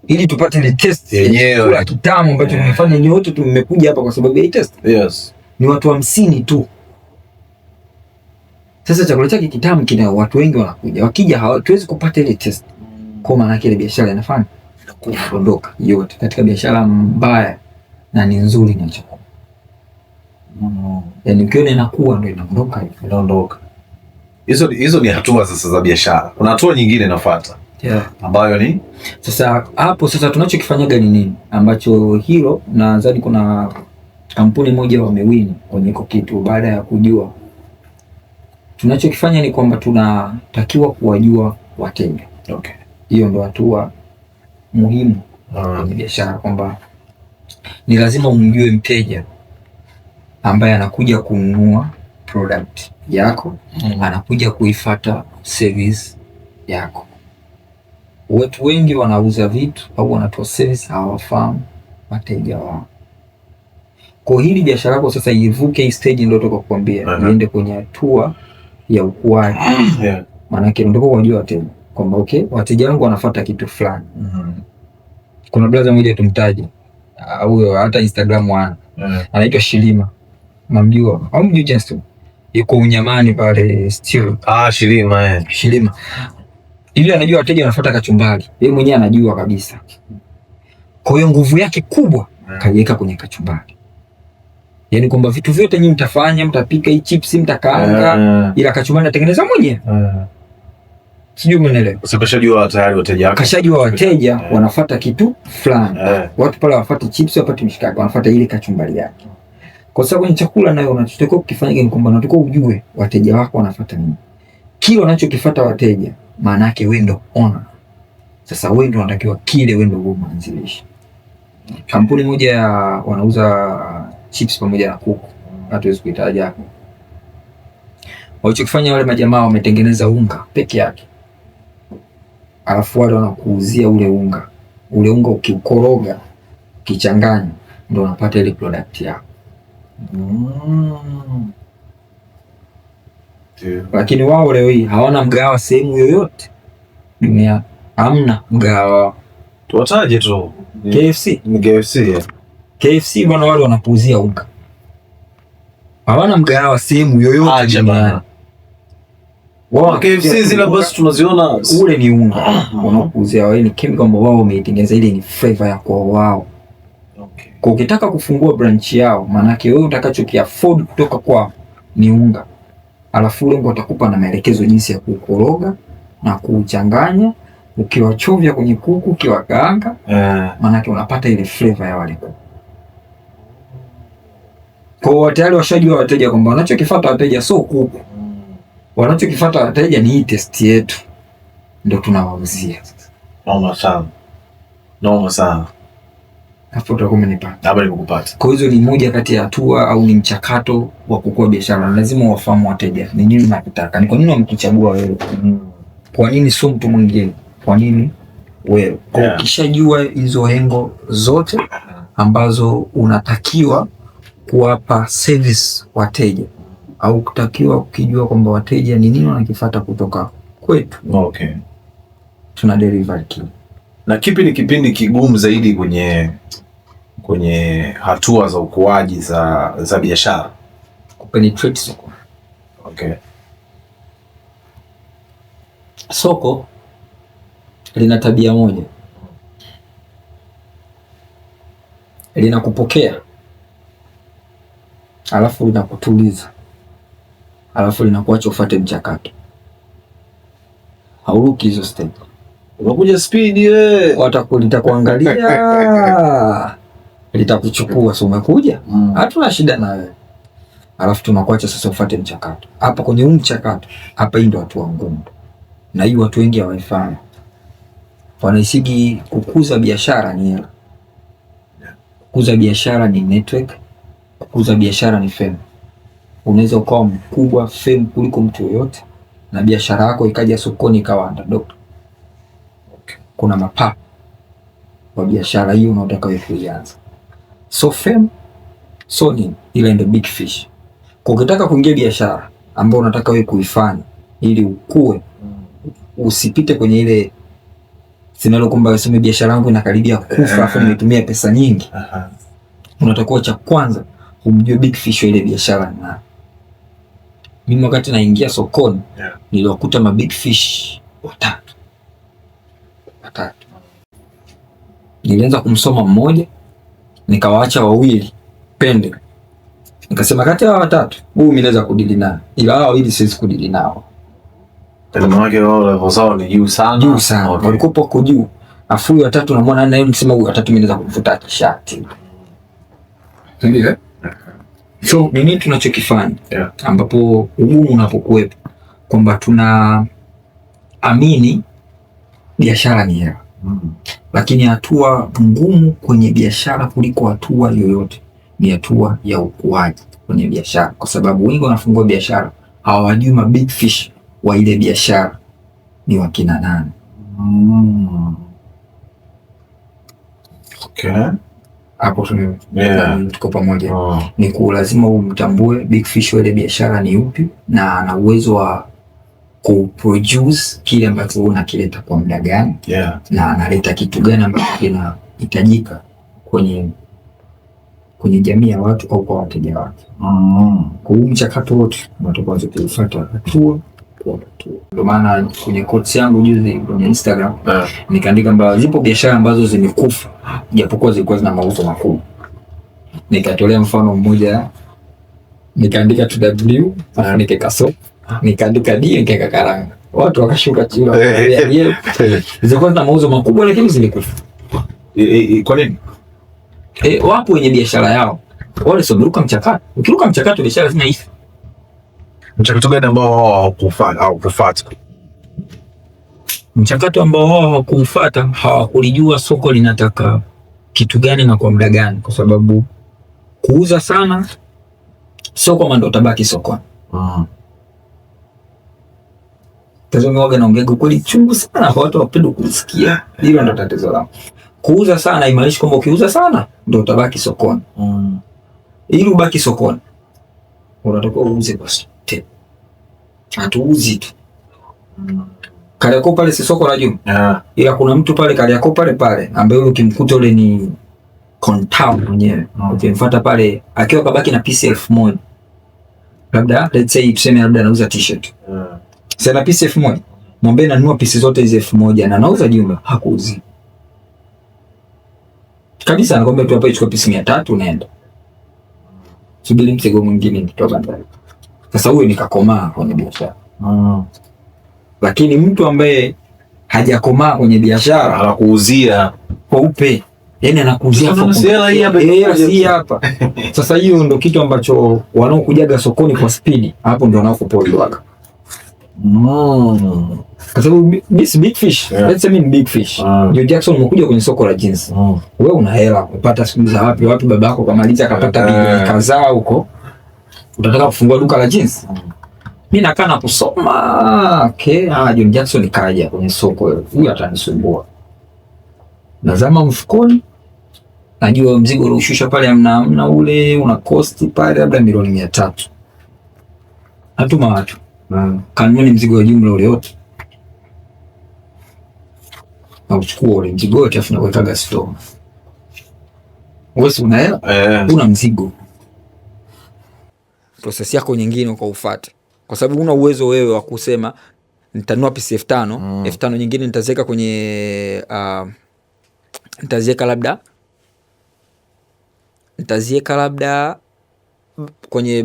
Ili tupate ile test yenyewe ya kitamu ambacho tumefanya ni wote tumekuja hapa kwa sababu ya test. Ni watu 50 tu. Sasa chakula chake kitamu kina watu wengi wanakuja. Wakija hawatuwezi kupata ile test. Kwa maana yake ile biashara inafanya kuondoka yote katika biashara mbaya na ni nzuri ni chakula. Yaani ukiona inakuwa ndio inaondoka. Hizo ni hatua sasa za biashara. Kuna hatua nyingine inafuata. Ambayo ni sasa hapo sasa tunachokifanyaga ni nini? Ambacho hilo nadhani kuna kampuni moja wamewini kwenye hiko kitu baada ya kujua. Tunachokifanya ni kwamba tunatakiwa kuwajua wateja. Hiyo ndo hatua muhimu kwenye biashara kwamba ni lazima umjue mteja ambaye anakuja kununua product yako, anakuja kuifuata service yako. Watu wengi wanauza vitu au wanatoa service hawafahamu wateja wao. Kwa hili biashara yako sasa ivuke hii stage ndio toka kukwambia iende kwenye hatua ya ukuaji. Maana yake ndio unajua wateja kwamba wateja wangu wanafuata kitu fulani. Kuna brother mmoja tumtaje huyo, hata Instagram wana anaitwa Shilima, namjua au mjui? Just yuko Unyamani pale still. Shilima Shilima ile anajua wateja wanafuata kachumbari, yeye mwenyewe anajua kabisa. Kwa hiyo nguvu yake kubwa kaiweka kwenye kachumbari, yaani kwamba vitu vyote nyinyi mtafanya, mtapika hii chips, mtakaanga, ila kachumbari natengeneza mwenyewe. Sijui umeelewa? Kashajua tayari wateja, kashajua wateja wanafuata kitu fulani. Watu pale wafuate chips, wafuate mishikaki, wanafuata ile kachumbari yake. Kwa sababu kwenye chakula nayo unachotakiwa kukifanya ni kwamba unatakiwa ujue wateja wako wanafuata nini. Kile wanachokifuata wateja, maana yake wewe ndio owner. Sasa wewe ndio unatakiwa kile, wewe ndio mwanzilishi. Kampuni moja ya wanauza chips pamoja na kuku, hatuwezi kuitaja hapo. Walichokifanya wale majamaa, wametengeneza unga peke yake, alafu wale wanakuuzia ule unga. Ule unga ukiukoroga, ukichanganya, ndio unapata ile product yako. Lakini wao leo hii hawana mgawa sehemu yoyote dunia, hamna mgawa. Tuwataje tu KFC. KFC KFC bwana, wale wanapuuzia unga, hawana mgawa sehemu yoyote duniani. Wao KFC zile basi tunaziona, ule ni unga wanapuuzia wao, ni chemical ambao wao wameitengeneza, ile ni flavor ya kwa wao. Kwa ukitaka kufungua branch yao, maana yake wewe utakachokiafford kutoka kwa ni unga, alafu ule unga utakupa na maelekezo jinsi ya kukoroga na kuchanganya, ukiwachovya kwenye kuku, ukiwakaanga, maana yake unapata ile flavor ya wale kuku. Kwa tayari washajua wateja kwamba wanachokifuata wateja sio kuku, wanachokifuata wateja ni hii test yetu, ndio tunawauzia. Noma sana. Hapo utakuwa umenipata. Hapa nimekupata. Kwa hiyo ni moja kati ya hatua au ni mchakato wa kukua biashara. Lazima wafahamu wateja ni nini wanataka, ni kwa nini wamekuchagua wewe, kwa nini sio mtu mwingine, kwa nini wewe. Kwa ukishajua hizo hengo zote ambazo unatakiwa kuwapa service wateja, au kutakiwa kujua kwamba wateja ni nini wanakifuata kutoka kwetu, tuna deliver kile. Na kipi ni kipindi kigumu zaidi kwenye hatua za ukuaji za biashara? Kupenetrate soko. Soko lina tabia moja, linakupokea, alafu linakutuliza, alafu linakuacha ufuate mchakato. Hauruki hizo step. Unakuja speed litakuangalia litakuchukua, so umekuja, hatuna shida na wewe, alafu tunakuacha sasa ufuate mchakato. Hapa kwenye huu mchakato hapa, hii ndio hatua ngumu, na hii watu wengi hawaifahamu. Wanaisigi kukuza biashara ni hela, kukuza biashara ni network, kukuza biashara ni fame. Unaweza ukawa mkubwa fame kuliko mtu yoyote, na biashara yako ikaja sokoni ikawa underdog. Kuna mapato kwa biashara hiyo unataka wewe kuianza. So fame, so nini, ile ndio big fish. Kwa ukitaka kuingia biashara ambayo unataka wewe kuifanya ili ukue, usipite kwenye ile sinalo kwamba useme biashara yangu inakaribia kufa afu nimetumia pesa nyingi. Unatakiwa cha kwanza umjue big fish ile biashara ni nani. Mimi wakati naingia sokoni niliwakuta ma big fish watatu. Nilianza kumsoma mmoja, nikawaacha wawili pende. Nikasema kati ya watatu, huyu mimi naweza kudili naye, ila hao wawili siwezi kudili nao. Ni juu sana. Walikuwa kwa juu. Afu huyu watatu namwona naye, nisema huyu watatu mimi naweza kumfuta kishati. Ndio. So nini tunachokifanya? Ambapo ugumu unapokuwepo kwamba tuna amini biashara ni hela. Lakini hatua ngumu kwenye biashara kuliko hatua yoyote ni hatua ya ukuaji kwenye biashara, kwa sababu wengi wanafungua biashara hawajui ma big fish wa ile biashara ni wakina nani. Hapo tuko pamoja. Ni lazima umtambue big fish wa ile biashara ni upi, na ana uwezo wa kuproduce kile ambacho unakileta kwa muda gani, na analeta kitu gani ambacho hitajika kwenye jamii ya watu au kwa wateja wake. Kwa hiyo mchakato wote unatakiwa kufuata hatua kwa hatua. Ndio maana kwenye quotes yangu juzi kwenye Instagram nikaandika kwamba zipo biashara ambazo zimekufa japokuwa zilikuwa zina mauzo makubwa. Nikatolea mfano mmoja, nikaandika TW, nikaweka so, nikaandika D, nikaweka karanga. Watu wakashuka chini wakaambia zilikuwa zina mauzo makubwa lakini zilikufa. Kwa nini? Wapo wenye biashara yao wale sio ruka mchakato. Ukiruka mchakato biashara lazima ife. Mchakato gani ambao wao hawakufuata? Mchakato ambao wao hawakufuata, hawakulijua soko linataka kitu gani na kwa muda gani, kwa sababu kuuza sana soko ndo utabaki sokoni. Tazama waga naongea kweli chungu sana kwa watu wapenda kusikia. Hilo ndo tatizo lao. Kuuza sana haimaanishi kwamba ukiuza sana ndio utabaki sokoni. Ili ubaki sokoni unatakiwa uuze kwa step. Hatuuzi tu. Kariakoo pale si soko la jumla. Ila kuna mtu pale Kariakoo pale ambaye ukimkuta ule ni kontao mwenyewe. Ukimfuata pale akiwa kabaki na pisi 1000. Labda let's say tuseme labda anauza t-shirt. Sasa na pisi 1000. Mwambie nanunua pisi zote hizo 1000 na anauza jumla, hakuuzi. Kabisa anakwambia tu hapa ichukua pisi 300 unaenda. Subiri mtego mwingine kutoka ndani. Sasa huyo nikakomaa kwenye biashara. Lakini mtu ambaye hajakomaa kwenye biashara anakuuzia kweupe. Yaani anakuuzia hapa. Sasa hiyo ndo kitu ambacho wanaokujaga sokoni kwa speed, hapo ndo wanaokupoliwaka. Kwa sababu this big fish, let's say big fish. Joe Jackson umekuja kwenye soko la jeans. Wewe una hela, upata siku za wapi babako kamaliza akapata bilioni kadhaa huko. Utataka kufungua duka la jeans? Mimi nakaa na kusoma. Okay, Joe Jackson kaja kwenye soko. Huyu atanisumbua. Nazama mfukoni. Najua mzigo ulioshusha pale amna ule una cost pale labda milioni 300. Natuma watu. Kanuni mzigo wa jumla ule wote. Na uchukua ule mzigo wote afu naweka store. Wewe una hela? Una mzigo. Process yako nyingine ukaufuata. Kwa sababu una uwezo wewe wa kusema nitanunua pisi 5000, 5000 nyingine nitaziweka kwenye nitaziweka labda kwenye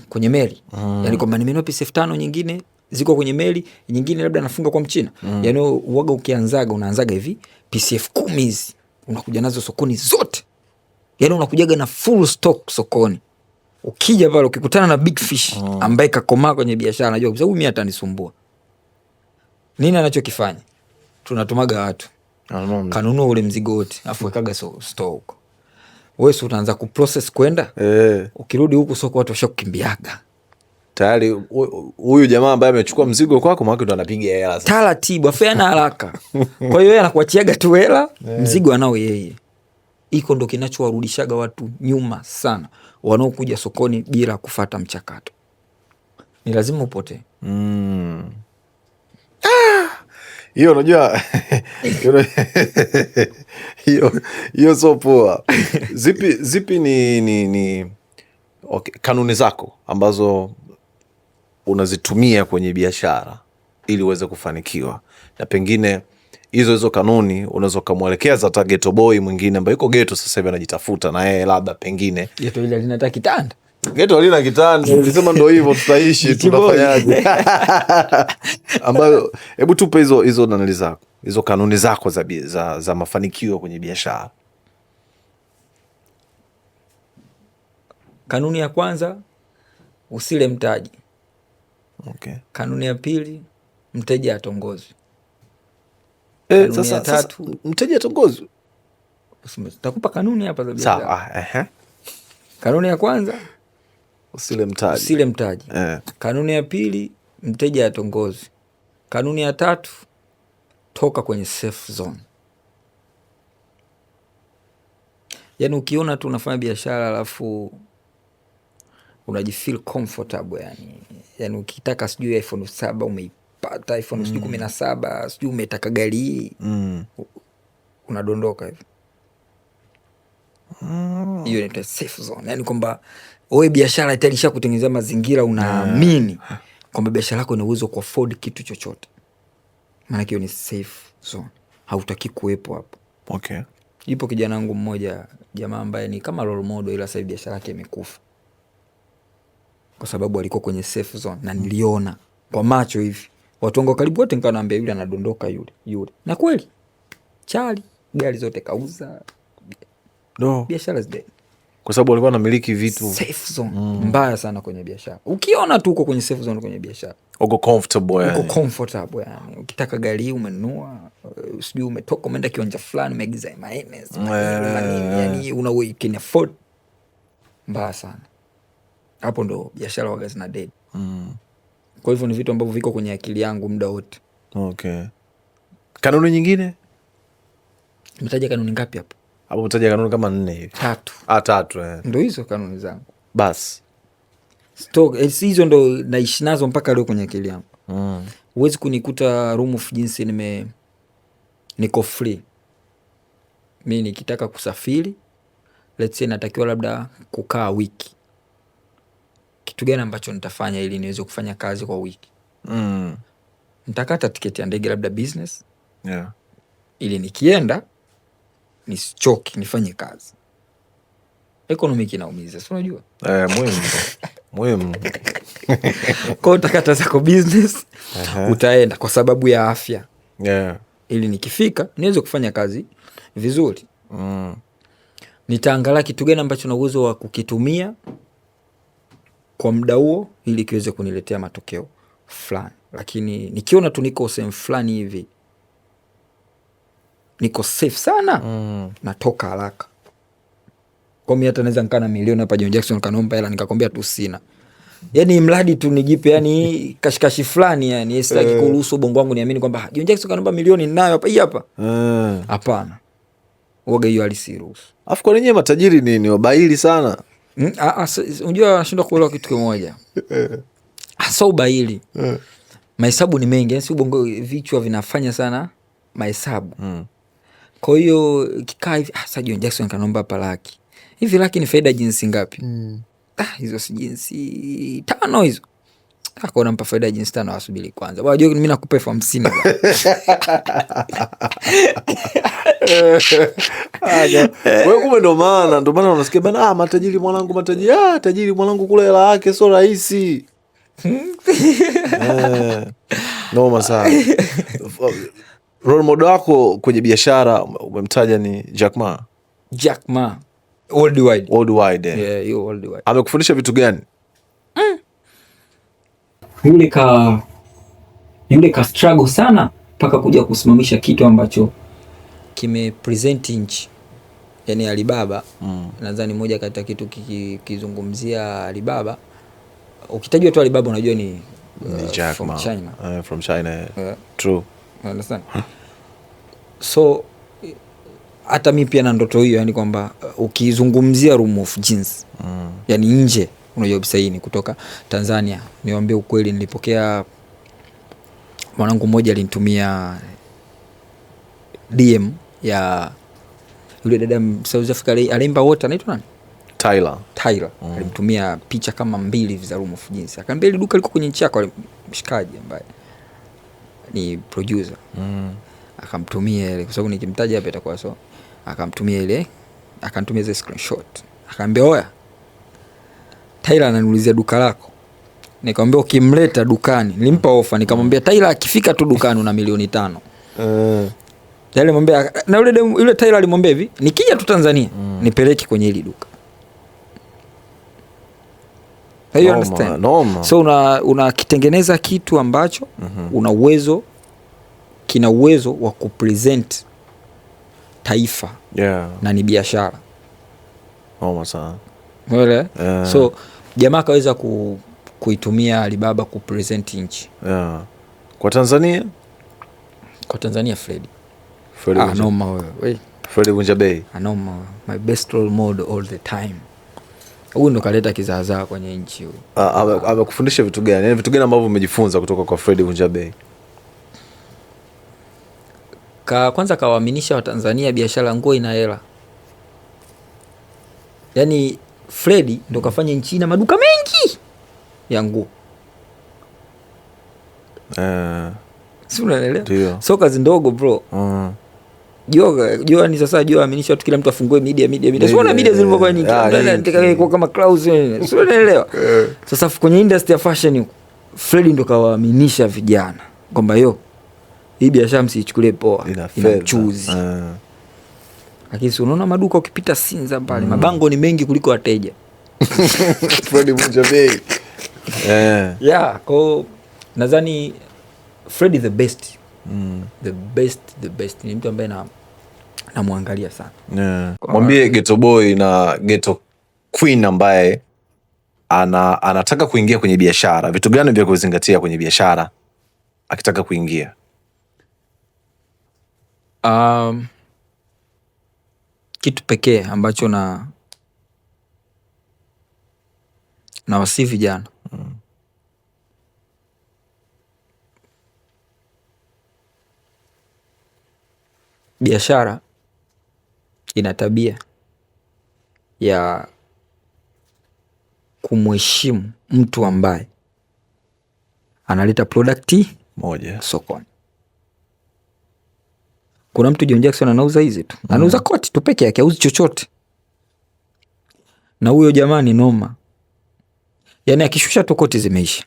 kwenye meli. Yaani kwamba nimenunua pisi 5000 nyingine ziko kwenye meli, nyingine labda nafunga kwa Mchina. Yaani uwaga unaanzaga hivi pisi 10000 hizi unakuja nazo sokoni zote. Yaani unakujaga na full stock sokoni. Ukija pale ukikutana na big fish ambaye kakomaa kwenye biashara, najua kwa sababu mimi atanisumbua. Nini anachokifanya? Tunatumaga watu. Kanunua ule mzigo wote, afu wekaga store huko. Wewe utaanza kuprocess kwenda. Ukirudi huku soko watu washakukimbiaga. Tayari huyu jamaa ambaye amechukua mzigo kwako mwako ndo anapiga hela sasa. Taratibu, afanya haraka. Kwa hiyo yeye anakuachiaga tu hela, mzigo anao yeye. Iko ndo kinachowarudishaga watu nyuma sana, wanaokuja sokoni bila kufuata mchakato. Ni lazima upotee. Hiyo unajua hiyo sio poa. Zipi ni okay, kanuni zako ambazo unazitumia kwenye biashara ili uweze kufanikiwa, na pengine hizo kanuni unaweza kumwelekeza hata ghetto boy mwingine ambaye yuko ghetto sasa hivi anajitafuta na yeye labda pengine ghetto ile linataka kitanda. Ghetto halina kitanda. Nilisema ndo hivyo tutaishi tunafanyaje? Ambayo hebu tupe hizo nanili zako. Hizo kanuni zako za mafanikio kwenye biashara. Kanuni ya kwanza, usile mtaji. Okay. Kanuni ya pili, mteja atongozwe. Sasa mteja atongozwe. Takupa kanuni hapa za biashara. Sawa, Kanuni ya kwanza, usile mtaji. Usile mtaji. Kanuni ya pili, mteja atongozwe. Kanuni ya tatu, toka kwenye safe zone. Yaani ukiona tu unafanya biashara alafu unajifeel comfortable yani ukitaka sijui iPhone 7 umeipata, iPhone sijui 17, sijui umetaka gari hii, unadondoka hivi. Hiyo inaitwa safe zone. Yani kwamba wewe biashara itaisha kutengeneza mazingira unaamini kwamba biashara yako ina uwezo ku afford kitu chochote. Maana hiyo ni safe zone. Hautaki kuwepo hapo. Okay. Ipo kijana wangu mmoja, jamaa ambaye ni kama role model, ila sasa biashara yake imekufa. Kwa sababu alikuwa kwenye safe zone na niliona kwa macho hivi. Watu wangu karibu wote nikawa naambia yule anadondoka yule. Na kweli chali gari zote kauza. No. Biashara zide. Kwa sababu alikuwa anamiliki vitu safe zone. Mbaya sana kwenye biashara. Ukiona tu uko kwenye safe zone kwenye biashara, uko comfortable yani. Uko comfortable yani. Ukitaka gari umenunua, sijui umetoka umeenda kiwanja fulani umeagiza maemez. Yani una way can afford. Mbaya sana. Hapo ndo biashara waga zina dead. Kwa hivyo ni vitu ambavyo viko kwenye akili yangu muda wote. Okay. Kanuni nyingine? Umetaja kanuni ngapi hapo? Hapo umetaja kanuni kama 4 hivi. 3. 3 Ndio hizo kanuni zangu. Bas. Stock hizo ndo naishi nazo mpaka leo kwenye akili yangu. Huwezi kunikuta room of jinsi niko free. Mimi nikitaka kusafiri, let's say natakiwa labda kukaa wiki. Kitu gani ambacho nitafanya ili niweze kufanya kazi kwa wiki? Nitakata tiketi ya ndege labda business. Yeah. Ili nikienda nisichoke, nifanye kazi. Economic inaumiza, si unajua? Muhimu. Kwa utakata zako business, utaenda kwa sababu ya afya. Yeah. Ili nikifika niweze kufanya kazi vizuri. Nitaangalia kitu gani ambacho na uwezo wa kukitumia kwa muda huo ili kiweze kuniletea matokeo fulani. Lakini nikiona tu niko sehemu fulani hivi, niko safe sana, natoka haraka. Kwa mimi hata naweza nikaa na milioni hapa John Jackson kanomba hela nikakwambia tu sina. Yani mradi tu nijipe yani kashikashi fulani yani sitaki kuruhusu bongo wangu niamini kwamba John Jackson kanomba milioni ninayo hapa hii hapa. Hapana. Uoga hiyo alisiruhusu. Afu kwa nini matajiri ni wabaili sana? Unajua anashindwa kuelewa kitu kimoja. Hasa ubaili. Mahesabu ni mengi, yani si bongo vichwa vinafanya sana mahesabu. Kwa hiyo kikaa hivi sasa John Jackson kanomba hapa laki. Hivi laki ni faida jinsi ngapi? Hizo si jinsi 5 hizo. Kwa nampa faida jinsi 5 asubiri kwanza. Wajua mimi nakupa 50. Wewe kumbe ndo maana unasikia bana matajiri mwanangu tajiri mwanangu kula hela yake sio rahisi. Noma sana. Role model wako kwenye biashara umemtaja ni Jack Ma. Worldwide. Yeah, you worldwide. Amekufundisha vitu gani? Yule ka struggle sana mpaka kuja kusimamisha kitu ambacho kime present nchi. Yani Alibaba, nadhani moja kati ya kitu kizungumzia Alibaba. Ukitajwa tu Alibaba unajua ni Jack from Ma. China. From China. True. Understand? So hata mi pia na ndoto hiyo, yani kwamba ukizungumzia room of jeans, yani nje, unajua bisaini kutoka Tanzania. Niwaambie ukweli, nilipokea mwanangu mmoja alinitumia DM ya yule dada South Africa alimba wote, anaitwa nani? Tyler. Alimtumia picha kama 2 za room of jeans. Akaniambia ile duka liko kwenye nchi yako, mshikaji ambaye ni producer. Akamtumia ile, kwa sababu nikimtaja hapa itakuwa so. Akamtumia ile, akanitumia ile screenshot. Akaambia oya, Tyler ananiulizia duka lako. Nikamwambia ukimleta dukani, nilimpa ofa, nikamwambia Tyler akifika tu dukani una milioni 5. Yale mwambia, na yule Tyler alimwambia hivi, nikija tu Tanzania nipeleke kwenye hili duka. You understand? So unakitengeneza kitu ambacho una uwezo, kina uwezo wa kupresent taifa. Na ni biashara. So jamaa kaweza kuitumia Alibaba kupresent nchi. Kwa Tanzania? Kwa Tanzania Freddy Vunja Bei. Anoma, my best role model all the time. Huyu ndo kaleta kizaazaa kwenye nchi huyu. Amekufundisha vitu gani? Yaani vitu gani ambavyo umejifunza kutoka kwa Freddy Vunja Bei? Kwanza kawaaminisha Watanzania biashara nguo ina hela. Yani Fredi ndo kafanya nchi na maduka mengi ya nguo. Si unaelewa? So kazi ndogo bro. Jua ni sasa aminisha watu kila mtu afungue media. Sio na media zilivyokuwa nyingi. Nataka kwa kama Klaus. Sio unaelewa? Sasa kwenye industry ya fashion Fredi ndo kawaaminisha vijana kwamba hii biashara msiichukulie poa, ina mchuzi. Lakini unaona maduka ukipita Sinza pale, mabango ni mengi kuliko wateja. Fredi mmoja bei. Kwa nadhani Fredi the best. The best. Ni mtu ambaye namwangalia sana. Mwambie Ghetto Boy na Ghetto Queen ambaye anataka kuingia kwenye biashara, vitu gani vya kuzingatia kwenye biashara akitaka kuingia? Kitu pekee ambacho na wasi vijana biashara ina tabia ya kumheshimu mtu ambaye analeta produkti moja sokoni. Kuna mtu John Jackson anauza hizi tu. Anauza koti tu peke yake, hauzi chochote. Na huyo jamaa ni noma. Yani akishusha tu koti zimeisha.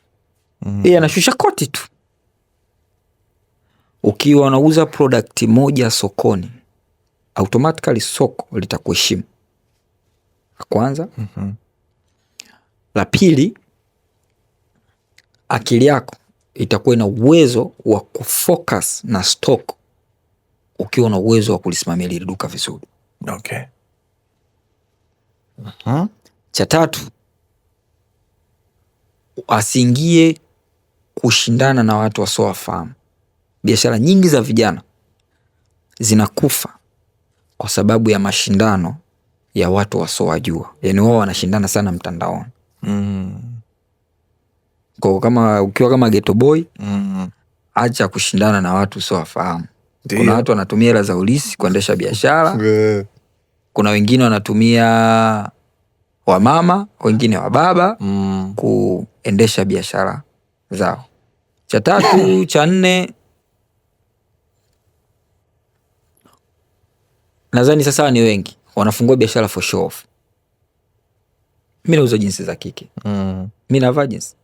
Yeye anashusha koti tu. Ukiwa unauza product moja sokoni, automatically soko litakuheshimu. La kwanza. La pili, akili yako itakuwa na uwezo wa kufocus na stock ukiwa na uwezo wa kulisimamia ile duka vizuri. Okay. Cha tatu, asiingie kushindana na watu wasiowafahamu. Biashara nyingi za vijana zinakufa kwa sababu ya mashindano ya watu wasiowajua. Yani wao wanashindana sana mtandaoni. Kwa kama ukiwa kama Ghetto Boy, acha kushindana na watu usiowafahamu. Kuna watu wanatumia hela za ulisi kuendesha biashara. Kuna wengine wanatumia wamama, wengine wababa kuendesha biashara zao. Cha tatu, cha nne, nadhani sasa ni wengi wanafungua biashara for show off. Mimi nauza jinsi za kike. Mimi navaa jinsi.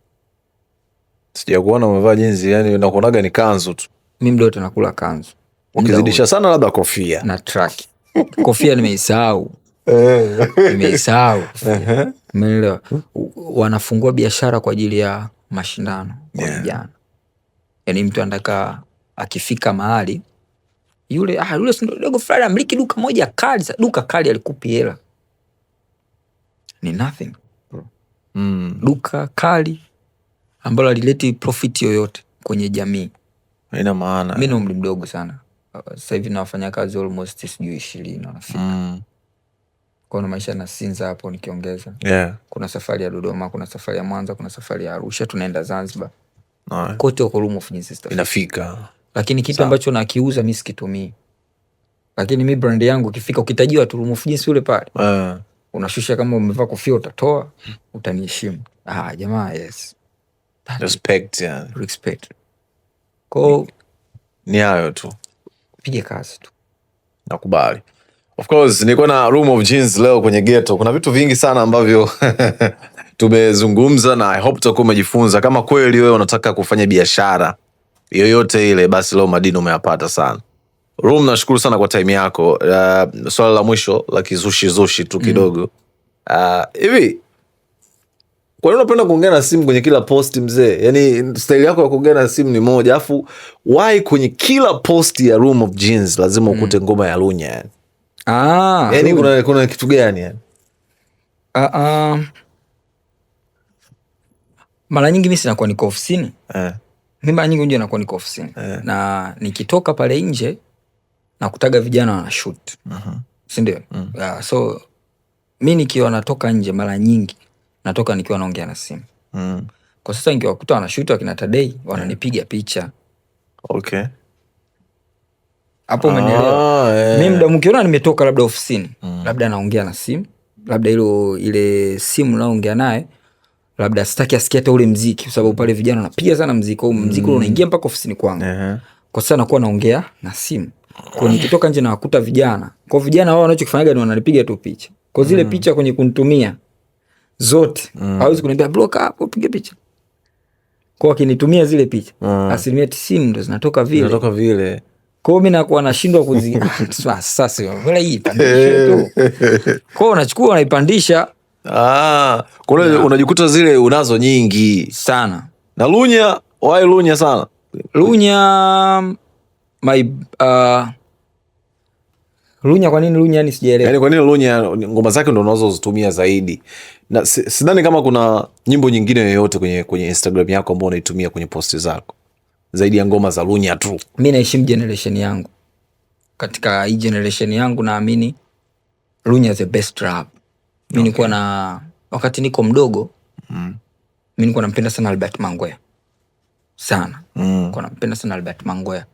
Sijakuona umevaa jinsi, yani nakuonaga ni kanzu tu. Mimi mdoto nakula kanzu. Ukizidisha sana labda kofia. Na track. Kofia nimeisahau. Nimeisahau. Umeelewa? Wanafungua biashara kwa ajili ya mashindano kwa vijana. Yani mtu anataka akifika mahali yule dogo fulani amiliki duka moja kali, duka kali alikupi hela. Ni nothing. Duka kali ambalo alileti profit yoyote kwenye jamii. Haina maana. Mimi ni umri mdogo sana. Sasa hivi na wafanya kazi almost 20 wanafika. Kuna maisha na Sinza hapo nikiongeza. Kuna safari ya Dodoma, kuna safari ya Mwanza, kuna safari ya Arusha, tunaenda Zanzibar. Kote huko Room of Jeans inafika. Lakini kitu ambacho nakiuza mimi sikitumii. Lakini mimi brand yangu ikifika ukitajiwa tu Room of Jeans yule pale. Unashusha kama umevaa kofia utatoa, utaniheshimu. Jamaa yes. Respect yani. Respect. Kwa ni hayo tu. Pige kazi tu. Nakubali. Of course, niko na Room of Jeans leo kwenye Ghetto. Kuna vitu vingi sana ambavyo tumezungumza na I hope utakuwa umejifunza. Kama kweli wewe unataka kufanya biashara yoyote ile, basi leo madini umeyapata sana. Room, nashukuru sana kwa time yako. Swala la mwisho la kizushi tu kidogo. Hivi kwa nini unapenda kuongea na simu kwenye kila post mzee? Yaani style yako ya kuongea na simu ni moja, afu why kwenye kila post ya Room of Jeans lazima ukute ngoma ya Lunya yani? Yaani kuna kitu gani yani? Mara nyingi mimi sinakuwa niko ofisini. Mimi mara nyingi nje nakuwa niko ofisini. Na nikitoka pale nje nakutaga vijana wana shoot. Si ndio? So mimi nikiwa natoka nje mara nyingi natoka nikiwa naongea na simu. Kwa sasa nikiwakuta wana shoot wakina Tadei wananipiga picha. Okay. Hapo umenielewa? Mimi muda mkiona nimetoka labda ofisini, labda naongea na simu, labda ile simu naongea naye labda sitaki asikie hata ule mziki, kwa sababu pale vijana wanapiga sana mziki, au mziki unaingia mpaka ofisini kwangu. Kwa sasa nakuwa naongea na simu. Kwa nikitoka nje na wakuta vijana, kwa vijana wao wanachokifanyaga ni wananipiga tu picha. Kwa zile picha kwenye kunitumia zote, hawezi kuniambia block hapo upige picha. Kwa wakinitumia zile picha, 90% ndo zinatoka vile. Zinatoka vile. Kwa hiyo mimi nakuwa nashindwa sasa wala hii pandisha tu. Kwa hiyo unachukua unaipandisha. Kwa hiyo unajikuta zile unazo nyingi sana. Na Lunya, why Lunya sana? Lunya Lunya, kwa nini Lunya yani sijaelewa. Yaani kwa nini Lunya ngoma zake ndo unazozitumia zaidi? Na sidhani kama kuna nyimbo nyingine yoyote kwenye Instagram yako ambayo unaitumia kwenye posti zako zaidi ya ngoma za Lunya tu. Mimi naheshimu generation yangu. Katika hii generation yangu naamini Lunya the best rap. Mimi nilikuwa na wakati niko mdogo, mimi nilikuwa nampenda sana Albert Mangwea. Sana. Nilikuwa nampenda sana Albert Mangwea.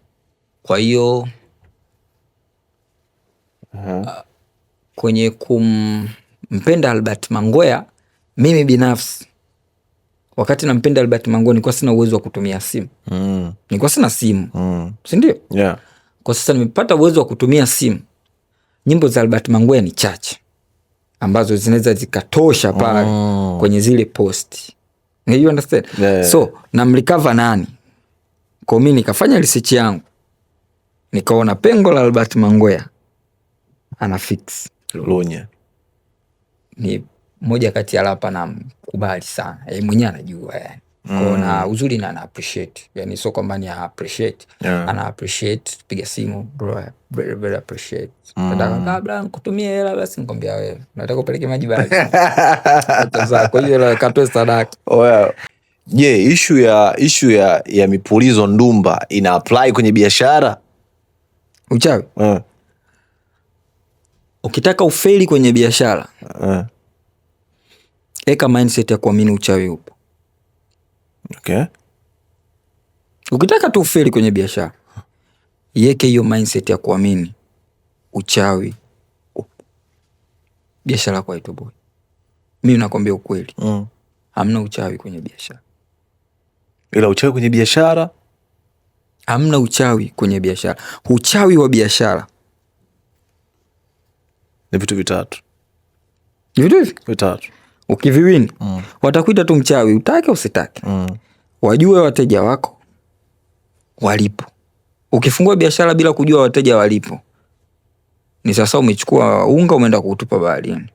Kwa hiyo kwenye kumpenda Albert Mangwea, mimi binafsi wakati nampenda Albert Mangwea nilikuwa sina uwezo wa kutumia simu. Nilikuwa sina simu. Si ndio? Yeah. Kwa sasa nimepata uwezo wa kutumia simu. Nyimbo za Albert Mangwea ni chache ambazo zinaweza zikatosha pale kwenye zile posti. You understand? Yeah. So, namlikava nani? Kwa mimi nikafanya research yangu. Nikaona pengo la Albert Mangwea ana fix Lunya. Ni moja kati ya rapa na kubali sana. Mwenyewe anajua yani. Kwa na uzuri na ana appreciate. Yani sio kwamba ni appreciate. Ana appreciate, piga simu, bro, very appreciate. Nataka kabla kutumia hela basi nikwambia wewe. Nataka upeleke maji bali. Kwa hiyo katoe sadaka. Je, issue ya mipulizo ndumba ina apply kwenye biashara? Uchawi? Ukitaka ufeli kwenye biashara, eka mindset ya kuamini uchawi upo. Okay. Ukitaka tu ufeli kwenye biashara, yeke hiyo mindset ya kuamini uchawi upo. Biashara kwa itoboi. Mimi nakwambia ukweli. Hamna uchawi kwenye biashara. Ila uchawi kwenye biashara? Hamna uchawi kwenye biashara. Uchawi wa biashara ni vitu vitatu. Vitatu. Ukiviwini, watakuita tu mchawi, utake usitake. Wajue wateja wako walipo. Ukifungua biashara bila kujua wateja walipo, ni sasa umechukua unga umeenda kuutupa baharini.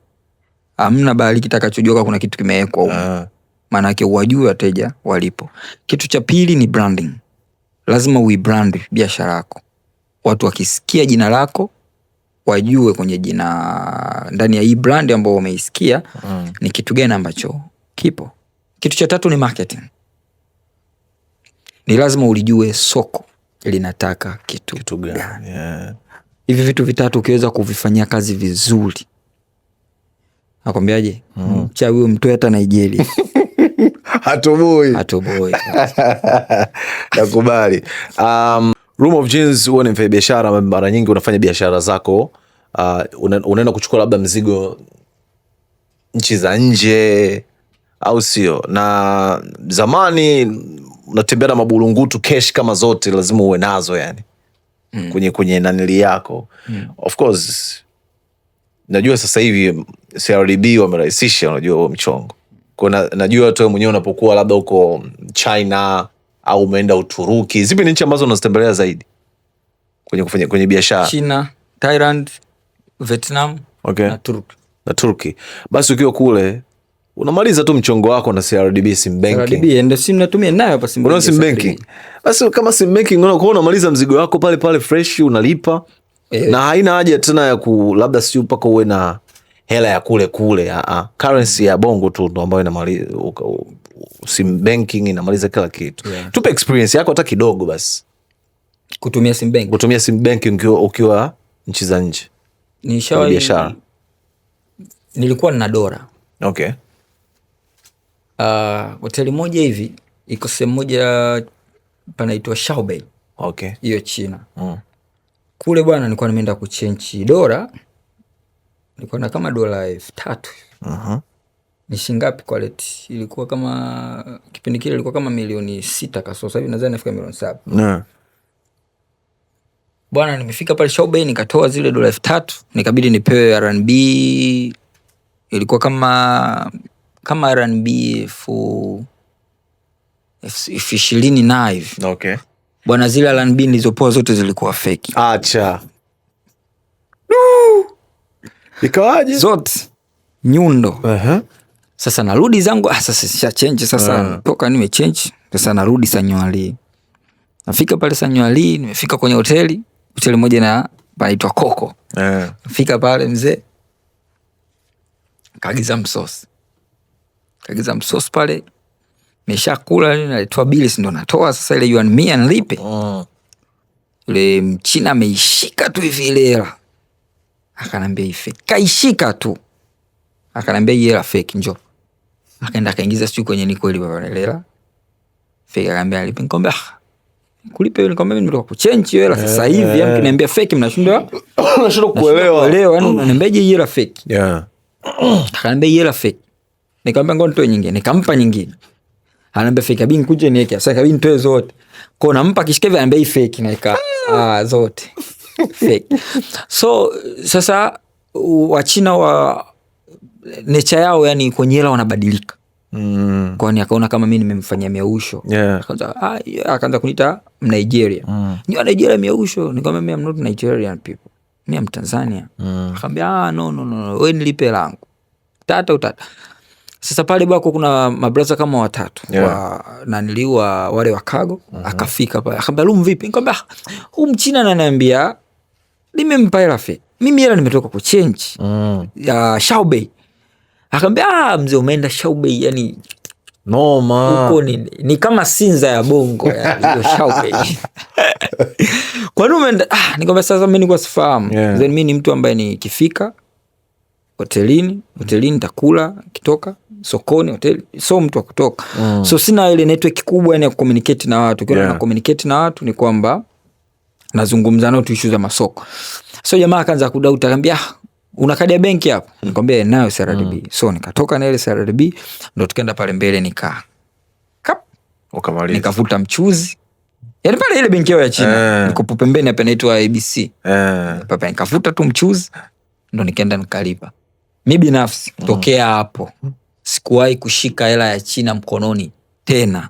Hamna bahari kitakachojua kuna kitu kimewekwa huko. Maana yake wajue wateja walipo. Kitu cha pili ni branding. Lazima uibrand biashara yako. Watu wakisikia jina lako wajue kwenye jina, ndani ya hii brand ambayo umeisikia ni kitu gani ambacho kipo. Kitu cha tatu ni marketing. Ni lazima ulijue soko linataka kitu gani. Hivi vitu vitatu ukiweza kuvifanyia kazi vizuri, nakwambiaje, mchawi mtoe hata Nigeria. Hatoboi. Nakubali. Room of Jeans, huwa ni mfanya biashara, mara nyingi unafanya biashara zako, unaenda kuchukua labda mzigo nchi za nje, au sio? Na zamani unatembea na mabulungutu, cash kama zote lazima uwe nazo yani. Kwenye nanili yako. Of course najua sasa hivi CRDB wamerahisisha, unajua huo mchongo. Kwa najua watu wewe mwenyewe unapokuwa labda uko China au umeenda Uturuki, zipi ni nchi ambazo unazitembelea zaidi kwenye biashara? China, Thailand, Vietnam, na Turkey. Basi ukiwa kule unamaliza tu mchongo wako na CRDB sim banking. CRDB ndio simu natumia nayo hapa sim banking. Sim banking. Basi kama sim banking unamaliza mzigo wako pale fresh unalipa. Na haina haja tena ya labda si mpaka uwe na hela ya kule. Currency ya bongo tu ndo ambayo inamaliza sim banking, inamaliza kila kitu. Tupe experience yako hata kidogo basi. Kutumia sim banking ukiwa nchi za nje. Nishawahi biashara. Nilikuwa na Dora. Okay. Hoteli moja hivi iko sehemu moja panaitwa Xiaobei. Okay. Hiyo China. Kule bwana nilikuwa nimeenda kuchange Dora nilikuwa na kama $3,000. Ni shingapi kwa leti? Ilikuwa kama kipindi kile ilikuwa kama $6,000,000 kasoro. Sasa hivi nadhani nafika $7,000,000. Bwana, nimefika pale Show Bay nikatoa zile $3,000, nikabidi nipewe R&B. Ilikuwa kama R&B elfu 20 na hivi. Okay. Bwana, zile R&B nilizopoa zote zilikuwa fake. Acha. Ikawaje? Zote nyundo. Sasa narudi zangu, sasa sisha change sasa. Toka nime change, sasa narudi Sanyuali. Nafika pale Sanyuali, nimefika kwenye hoteli moja na panaitwa Coco. Nafika pale mzee kaagiza msosi. Pale nimeshakula nalitoa bili, ndo natoa sasa ile yuan 100 nilipe. Yule Mchina ameishika tu hivi ile hela. Akanambia hii fake. Kaishika tu. Akanambia hii hela fake, njoo. Akaenda kaingiza sijui kwenye niko ile baba hela. Fake akanambia alipe. Nikamwambia kulipe, nikamwambia mimi nimetoka kuchange hiyo hela sasa hivi. Yaani kiniambia fake mnashindwa kuelewa. Yaani unaniambiaje hii hela fake? Akanambia hii hela fake. Nikamwambia ngoja nitoe nyingine. Nikampa nyingine. Ananiambia fake, abini kuje niweke. Sasa kabini nitoe zote. Kwa nampa kishikevi ananiambia hii fake na ika zote. Fake. So sasa Wachina wa nature yao yani kwenye hela wanabadilika. Kwani akaona kama mimi nimemfanyia miausho. Akaanza kuniita Nigeria. Ni wa Nigeria miausho. Nikamwambia I'm not Nigerian people. Mimi am Tanzania. Akamwambia no. Wewe nilipe langu. Tata. Sasa pale bako kuna mabraza kama 3 na niliwa wale wa cargo. Akafika pale akamwambia Lumu vipi? Nikamwambia huyu Mchina ananiambia nimempa hela fake, mimi hela nimetoka kuchange ya Show Bay. Akamwambia mzee umeenda Show Bay yani noma huko ni kama Sinza ya Bongo ya Show Bay. Kwa nini umeenda? Nikamwambia sasa mimi niko sifahamu. Then mimi ni mtu ambaye nikifika hotelini nitakula, kitoka sokoni hoteli, so mtu wa kutoka. So sina ile network kubwa yani ya communicate na watu. Kwa na communicate na watu ni kwamba nazungumza nao tu issue za masoko. So jamaa akaanza kudauta, akamwambia una kadi ya benki hapo? Nikamwambia nayo CRDB. So nikatoka na ile CRDB ndo tukaenda pale mbele ukamaliza. Nikavuta mchuzi. Yaani pale ile benki yao ya China. Niko pembeni hapa inaitwa ABC. Papa nikavuta tu mchuzi ndo nikaenda nikalipa. Mimi binafsi tokea hapo sikuwahi kushika hela ya China mkononi tena.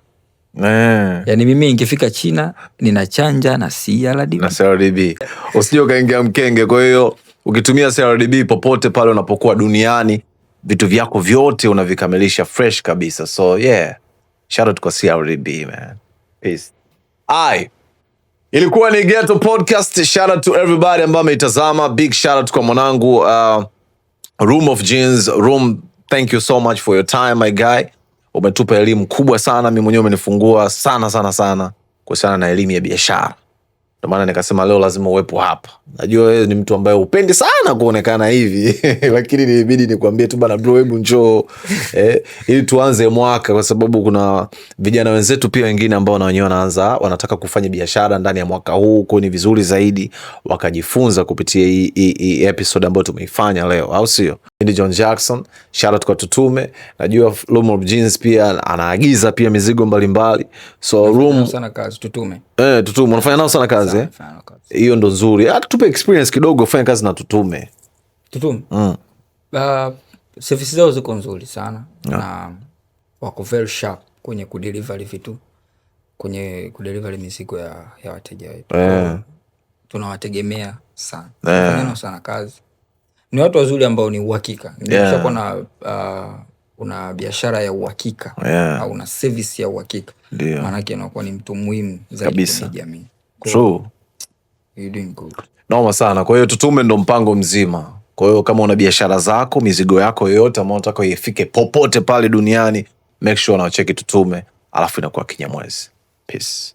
Yaani mimi nikifika China ninachanja na CRDB. Usije ukaingia mkenge. Kwa hiyo ukitumia CRDB popote pale unapokuwa duniani, vitu vyako vyote unavikamilisha fresh kabisa. So yeah, shout out kwa CRDB man. Peace. Ilikuwa ni Ghetto Podcast. Shout out to everybody ambao ameitazama. Big shout out kwa mwanangu Room of Jeans. Room, thank you so much for your time my guy. Umetupa elimu kubwa sana, mimi mwenyewe umenifungua sana kuhusiana na elimu ya biashara. Ndio maana nikasema leo lazima uwepo hapa. Najua wewe ni mtu ambaye upendi sana kuonekana hivi lakini nilibidi nikwambie tu bana bro, hebu njoo ili tuanze mwaka, kwa sababu kuna vijana wenzetu pia wengine ambao na wenyewe wanataka kufanya biashara ndani ya mwaka huu. Kwa ni vizuri zaidi wakajifunza kupitia hii episode ambayo tumeifanya leo, au sio? Ni John Jackson. Shout out kwa Tutume. Najua Room of Jeans pia anaagiza pia mizigo mbalimbali. So Room sana kazi Tutume. Tutume unafanya nao sana kazi hiyo ndo nzuri. Hata tupe experience kidogo fanya kazi na Tutume. Services zao ziko nzuri sana na wako very sharp kwenye kudeliver vitu, kwenye kudeliver mizigo ya wateja wetu. Tunawategemea sana. Tunafanya sana kazi. Ni watu wazuri ambao ni uhakika. Nimeshakuwa na una biashara ya uhakika au una service ya uhakika. Maana yake anakuwa ni mtu muhimu zaidi kwa jamii. True. You doing good. Noma sana. Kwa hiyo Tutume ndo mpango mzima. Kwa hiyo kama una biashara zako, mizigo yako yoyote ambayo unataka ifike popote pale duniani, make sure unawacheki Tutume, alafu inakuwa kinyamwezi. Peace.